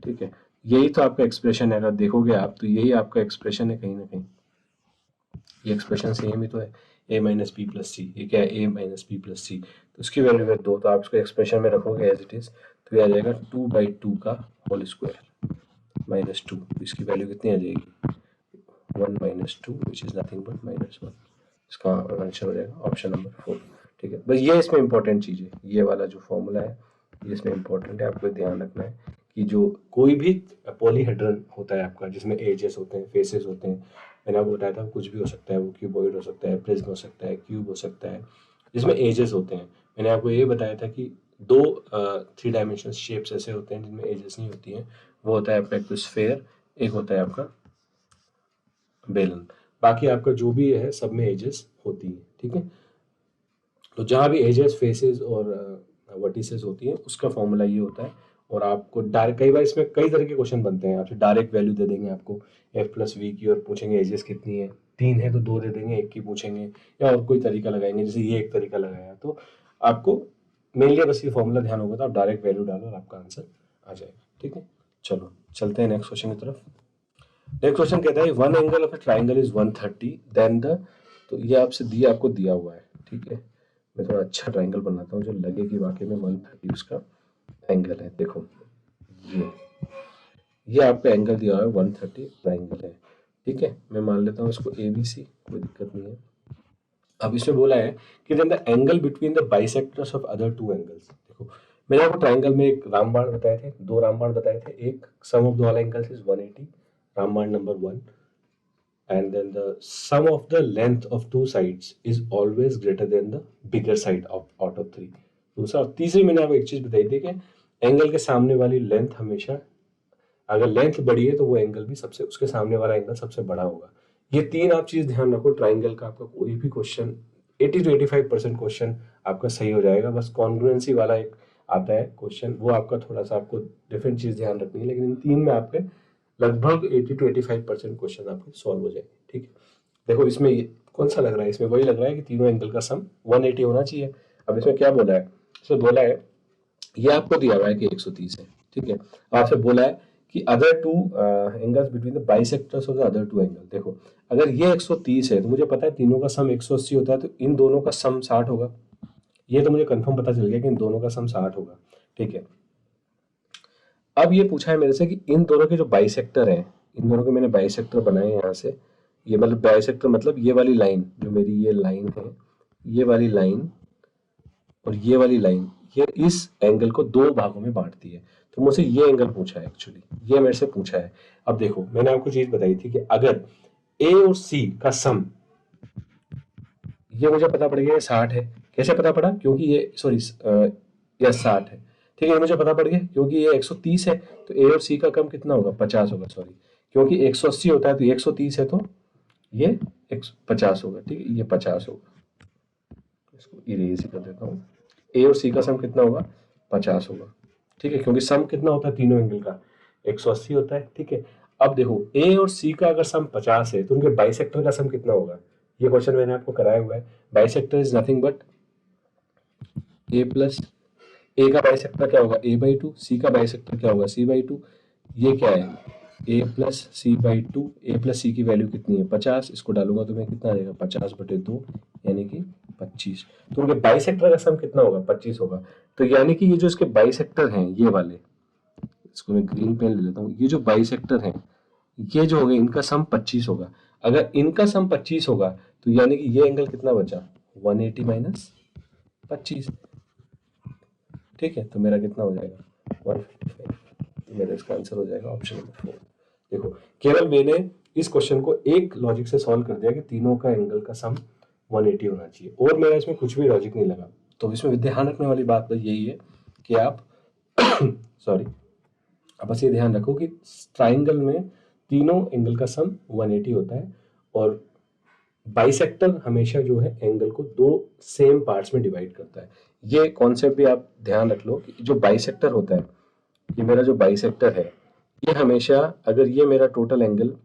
Speaker 1: ठीक है, यही तो आपका एक्सप्रेशन है, अगर देखोगे आप तो यही आपका एक्सप्रेशन है कहीं ना कहीं, ये एक्सप्रेशन सेम ही तो है, a - b + c। ये क्या है, a - b + c, तो उसकी वैल्यू है 2, तो आप इसको एक्सप्रेशन में रखोगे एज इट इज, तो ये आ जाएगा 2/2 का होल स्क्वायर -2। इसकी वैल्यू कितनी आ जाएगी, 1 - 2 विच इज नथिंग बट -1। इसका आंसर हो जाएगा ऑप्शन नंबर 4। ठीक है, बस ये इसमें इंपॉर्टेंट चीज़ है, ये वाला जो फॉर्मूला है ये इसमें इंपॉर्टेंट है, आपको ध्यान रखना है कि जो कोई भी पॉलीहेड्रन होता है आपका, जिसमें एजेस होते हैं, फेसेस होते हैं, मैंने आपको बताया था कुछ भी हो सकता है, वो क्यूबॉइड हो सकता है, प्रिज्म हो सकता है, क्यूब हो सकता है, जिसमें एजेस होते हैं। मैंने आपको ये बताया था कि 2 3 डायमेंशनल शेप्स ऐसे होते हैं जिनमें एजेस नहीं होती हैं, वो होता है आपका एक स्फेयर, एक होता है आपका बेलन। बाकी आपका जो भी है सब में एजेस होती है। ठीक है, तो जहाँ भी एजेस, फेसेस और वर्टिसेस होती हैं उसका फॉर्मूला ये होता है। और आपको डायरेक्ट, कई बार इसमें कई तरह के क्वेश्चन बनते हैं, आपसे डायरेक्ट वैल्यू दे देंगे आपको f + v की और पूछेंगे एजेस कितनी है, 3 है तो 2 दे देंगे, 1 की पूछेंगे, या और कोई तरीका लगाएंगे, जैसे ये एक तरीका लगाया। तो आपको मेनली बस ये फॉर्मूला ध्यान होगा, तो आप डायरेक्ट वैल्यू डालो और आपका आंसर आ जाएगा। ठीक है, चलो चलते हैं नेक्स्ट क्वेश्चन की तरफ। नेक्स्ट क्वेश्चन कहता है one angle of a triangle is 130 then the, तो ये आपको दिया हुआ है। ठीक है, मैं थोड़ा अच्छा ट्राइंगल बनाता हूँ जो लगे कि वाकई में 130 उसका एंगल है। देखो ये आपका एंगल दिया हुआ है, 130 ट्राइंगल है। ठीक है, मैं मान लेता हूँ इसको ABC, कोई दिक्कत नहीं है। अब इसमें बोला है कि then the angle between the bisectors of other 2 angles. देखो मैंने आपको ट्राइंगल में एक रामबाण बताए थे, 2 रामबाण बताए थे, एक sum of the all angles is 180, रामबाण number 1, and then the sum of the length of 2 sides is always greater than the bigger side of out of 3। दूसरा, तीसरी मैंने आपको एक चीज बताई थी कि एंगल के सामने वाली लेंथ हमेशा, अगर लेंथ बड़ी है तो वो एंगल भी सबसे, उसके सामने वाला एंगल सबसे बड़ा होगा। ये 3 आप चीज ध्यान रखो, ट्राइंगल का आपका कोई भी क्वेश्चन 80 to 85% क्वेश्चन आपका सही हो जाएगा। बस कॉन्ग्रुएंसी वाला एक आता है क्वेश्चन, वो आपका थोड़ा सा आपको डिफरेंट चीज ध्यान रखनी है, लेकिन इन 3 में आपके लगभग 80 to 85% क्वेश्चन आपके सॉल्व हो जाएंगे। ठीक है, देखो इसमें कौन सा लग रहा है, इसमें वही लग रहा है कि तीनों एंगल का सम 180 होना चाहिए। अब इसमें क्या बोला है, इसमें बोला है ये आपको दिया हुआ है कि 130 है। ठीक है, आपसे बोला है कि other 2 angles between the bisectors of the other 2 angle. देखो अगर ये 130 है तो मुझे पता है तीनों का सम 180 होता है, तो इन दोनों का सम 60 होगा। ये तो मुझे कंफर्म पता चल गया कि इन दोनों का सम 60 होगा। ठीक है, अब ये पूछा है मेरे से कि इन दोनों के जो बाइसेक्टर हैं, इन दोनों के मैंने बाइसेक्टर बनाए यहाँ से, ये मतलब बाइसेक्टर मतलब ये वाली लाइन, जो मेरी ये लाइन है, ये वाली लाइन और ये वाली लाइन ये इस एंगल को दो भागों में बांटती है। तो मुझसे ये एंगल पूछा है, एक्चुअली ये मेरे से पूछा है। अब देखो मैंने आपको चीज बताई थी कि अगर ए और सी का सम, ये मुझे पता पड़ गया 60 है। कैसे पता पड़ा? क्योंकि ये सॉरी यह 60 है, ठीक है, मुझे पता पड़ गया क्योंकि ये 130 है। तो ए और सी का कम कितना होगा? 50 होगा, सॉरी, क्योंकि 180 होता है तो 130 है, तो ये 50 होगा, ठीक है, ये 50 होगा। इसको इरेज कर देता हूँ। ए और सी का सम कितना होगा? 50 होगा, ठीक है, क्योंकि सम कितना होता है तीनों एंगल का? 180 होता है, ठीक है। अब देखो ए और सी का अगर सम 50 है तो उनके बाइसेक्टर का सम कितना होगा? ये क्वेश्चन मैंने आपको कराया हुआ है। Bisector is nothing but a plus, a का बाइसेक्टर क्या होगा? A/2। सी का बाइसेक्टर क्या होगा? C/2। ये क्या है? A plus C/2। A plus c की वैल्यू कितनी है? 50। इसको डालूंगा तो मैं कितना आ जाएगा? 50/2 यानी कि 25। तो उनके बाइसेक्टर का सम कितना होगा? 25 होगा। तो यानी कि ये जो इसके बाइसेक्टर हैं ये वाले, इसको मैं ग्रीन पेन ले लेता हूँ, ये जो बाइसेक्टर हैं ये जो हो गए इनका सम 25 होगा। अगर इनका सम 25 होगा तो यानी कि ये एंगल कितना बचा? 180 माइनस 25, ठीक है। तो मेरा कितना हो जाएगा? 155। तो मेरा इसका आंसर हो जाएगा ऑप्शन नंबर 4। देखो केवल मैंने इस क्वेश्चन को एक लॉजिक से सॉल्व कर दिया कि तीनों का एंगल का सम 180 होना चाहिए, और मेरा इसमें कुछ भी लॉजिक नहीं लगा। तो इसमें ध्यान रखने वाली बात बस यही है कि आप सॉरी, अब बस ये ध्यान रखो कि ट्राइंगल में तीनों एंगल का सम 180 होता है, और बाइसेक्टर हमेशा जो है एंगल को दो सेम पार्ट्स में डिवाइड करता है। ये कॉन्सेप्ट भी आप ध्यान रख लो कि जो बाइसेक्टर होता है, ये मेरा जो बाइसेक्टर है, ये हमेशा, अगर ये मेरा टोटल एंगल,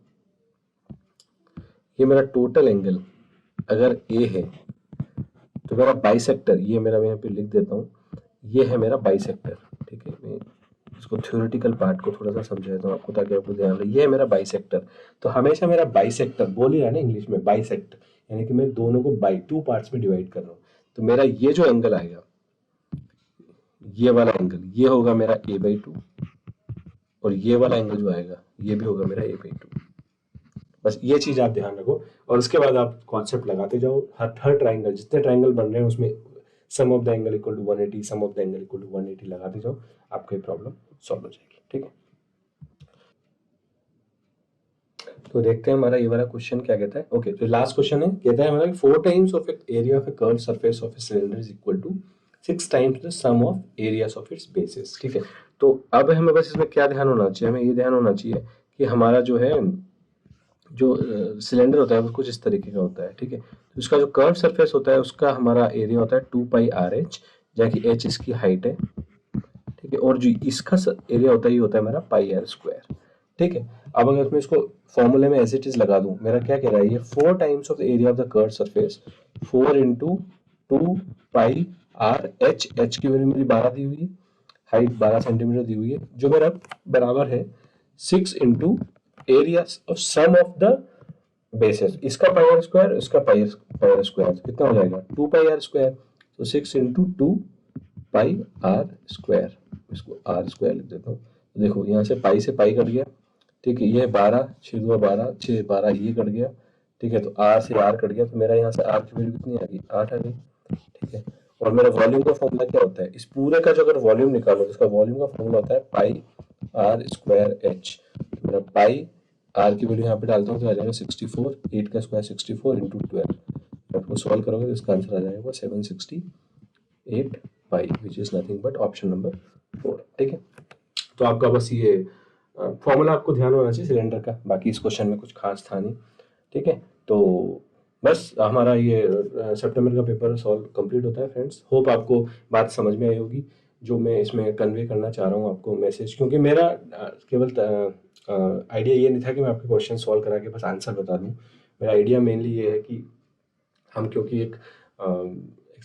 Speaker 1: ये मेरा टोटल एंगल अगर ए है तो मेरा बाइसेक्टर, ये मेरा मैं यहाँ पे लिख देता हूँ, ये है मेरा बाइसेक्टर, ठीक है। मैं इसको थ्योरेटिकल पार्ट को थोड़ा सा समझा देता हूँ आपको ताकि आपको ध्यान रहे। ये है मेरा बाइसेक्टर। तो हमेशा मेरा बाइसेक्टर बोल ही रहा है ना इंग्लिश में, बाइसेक्ट, यानी कि मैं दोनों को बाई टू पार्ट्स में डिवाइड कर रहा हूँ। तो मेरा ये जो एंगल आएगा, ये वाला एंगल, ये होगा मेरा A/2, और ये वाला एंगल जो आएगा ये भी होगा मेरा A/2। बस ये चीज आप ध्यान रखो, और उसके बाद आप कॉन्सेप्ट लगाते जाओ। हर ट्राइंगल, जितने ट्राइंगल बन रहे हैं उसमें sum of the angle equal to 180, sum of the angle equal to 180 लगाते जाओ, आपकी प्रॉब्लम सॉल्व हो जाएगी, ठीक है। तो देखते हैं हमारा ये वाला क्वेश्चन क्या कहता है। ओके, तो लास्ट क्वेश्चन है, कहता है हमारा 4 times of area of a curve surface of a cylinder is equal to 6 times the sum of areas of its bases, ठीक है। तो अब हमें बस इसमें क्या ध्यान होना चाहिए? हमें ये ध्यान होना चाहिए कि हमारा जो है, जो सिलेंडर होता है वो कुछ इस तरीके का होता है, ठीक है। तो उसका जो कर्व सरफेस होता है उसका हमारा एरिया होता है 2πr/h, जहाँ की h इसकी हाइट है, ठीक है, और जो इसका एरिया होता है ये होता है मेरा πr², ठीक है। अब अगर मैं इसको फॉर्मूले में एज इट इज लगा दूं, मेरा क्या कह रहा है ये 4 times of the area of the curve surface, 4 into 2πr/h, h की वैल्यू मेरी 12 दी हुई है, हाइट 12 सेंटीमीटर दी हुई है, जो मेरा बराबर है 6 into area of sum of the basis, इसका πr², इसका πr², कितना हो जाएगा? 2πr²। तो 6 इंटू 2πr², इसको r² लिख देता हूँ। देखो यहाँ से पाई से पाई कट गया, ठीक है, ये 12, 6 2 12, 6 12 ये कट गया, ठीक है, तो r से r कट गया, तो मेरा यहाँ से r की वैल्यू कितनी आ गई? 8 आ गई, ठीक है। और मेरा वॉल्यूम का फॉर्मूला क्या होता है? इस पूरे का जो अगर वॉल्यूम निकालो तो इसका वॉल्यूम का फॉर्मूला होता है πr²h। मेरा पाई r की वैल्यू यहाँ पे डालता हूँ तो आ जाएगा 64, 8 का स्क्वायर 64 इंटू 12। आपको सॉल्व करोगे तो इसका आंसर आ जाएगा 768 pi, which is nothing but option number 4, ठीक है। तो आपका बस ये फॉर्मूला आपको ध्यान होना चाहिए सिलेंडर का, बाकी इस क्वेश्चन में कुछ खास था नहीं, ठीक है। तो बस हमारा ये सितंबर का पेपर सॉल्व कंप्लीट होता है फ्रेंड्स। होप आपको बात समझ में आई होगी जो मैं इसमें कन्वे करना चाह रहा हूँ आपको मैसेज, क्योंकि मेरा केवल आइडिया ये नहीं था कि मैं आपके क्वेश्चन सॉल्व करा के बस आंसर बता दूँ। मेरा आइडिया मेनली ये है कि हम, क्योंकि एक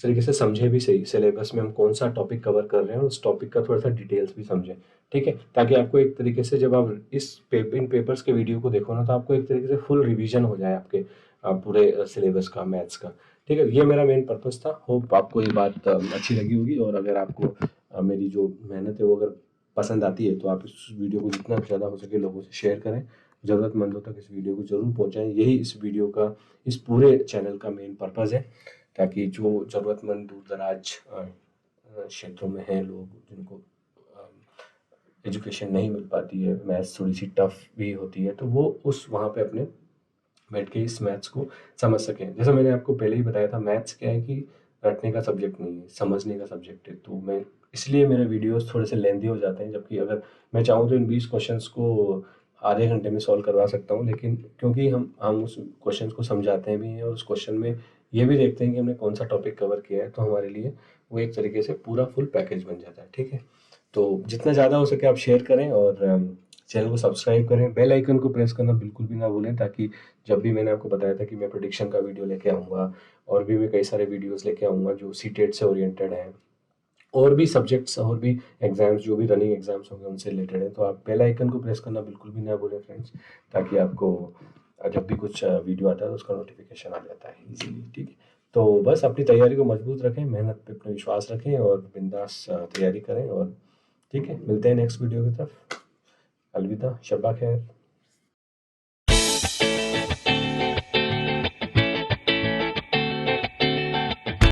Speaker 1: तरीके से समझे भी सही सिलेबस में हम कौन सा टॉपिक कवर कर रहे हैं, उस टॉपिक का थोड़ा सा डिटेल्स भी समझें, ठीक है, ताकि आपको एक तरीके से जब आप इन पेपर्स के वीडियो को देखो ना तो आपको एक तरीके से फुल रिवीजन हो जाए आपके पूरे सिलेबस का, मैथ्स का, ठीक है। ये मेरा मेन पर्पस था। होप आपको ये बात अच्छी लगी होगी, और अगर आपको मेरी जो मेहनत है वो अगर पसंद आती है तो आप इस वीडियो को जितना ज़्यादा हो सके लोगों से शेयर करें, ज़रूरतमंदों तक इस वीडियो को ज़रूर पहुँचाएँ। यही इस वीडियो का, इस पूरे चैनल का मेन पर्पज़ है, ताकि जो ज़रूरतमंद दूर दराज क्षेत्रों में हैं लोग जिनको एजुकेशन नहीं मिल पाती है, मैथ्स थोड़ी सी टफ भी होती है, तो वो उस वहाँ पे अपने बैठ के इस मैथ्स को समझ सकें। जैसा मैंने आपको पहले ही बताया था, मैथ्स क्या है कि रटने का सब्जेक्ट नहीं है, समझने का सब्जेक्ट है। तो मैं इसलिए मेरे वीडियोस थोड़े से लेंदी हो जाते हैं, जबकि अगर मैं चाहूँ तो इन 20 क्वेश्चंस को आधे घंटे में सॉल्व करवा सकता हूँ, लेकिन क्योंकि हम उस क्वेश्चन को समझाते भी हैं और उस क्वेश्चन में ये भी देखते हैं कि हमने कौन सा टॉपिक कवर किया है, तो हमारे लिए वो एक तरीके से पूरा फुल पैकेज बन जाता है। ठीक है, तो जितना ज़्यादा हो सके आप शेयर करें और चैनल को सब्सक्राइब करें, बेल आइकन को प्रेस करना बिल्कुल भी ना भूलें, ताकि जब भी मैंने आपको बताया था कि मैं प्रेडिक्शन का वीडियो लेके आऊँगा और भी मैं कई सारे वीडियोस लेके आऊँगा जो सीटेट से ओरिएंटेड हैं, और भी सब्जेक्ट्स और भी एग्ज़ाम्स जो भी रनिंग एग्ज़ाम्स होंगे उनसे रिलेटेड है, तो आप बेल आइकन को प्रेस करना बिल्कुल भी ना भूलें फ्रेंड्स, ताकि आपको जब भी कुछ वीडियो आता है तो उसका नोटिफिकेशन आ जाता है ईजिली। ठीक है, तो बस अपनी तैयारी को मजबूत रखें, मेहनत पे अपना विश्वास रखें और बिंदास तैयारी करें। और ठीक है, मिलते हैं नेक्स्ट वीडियो की तरफ। अलविदा, शब्बा खैर।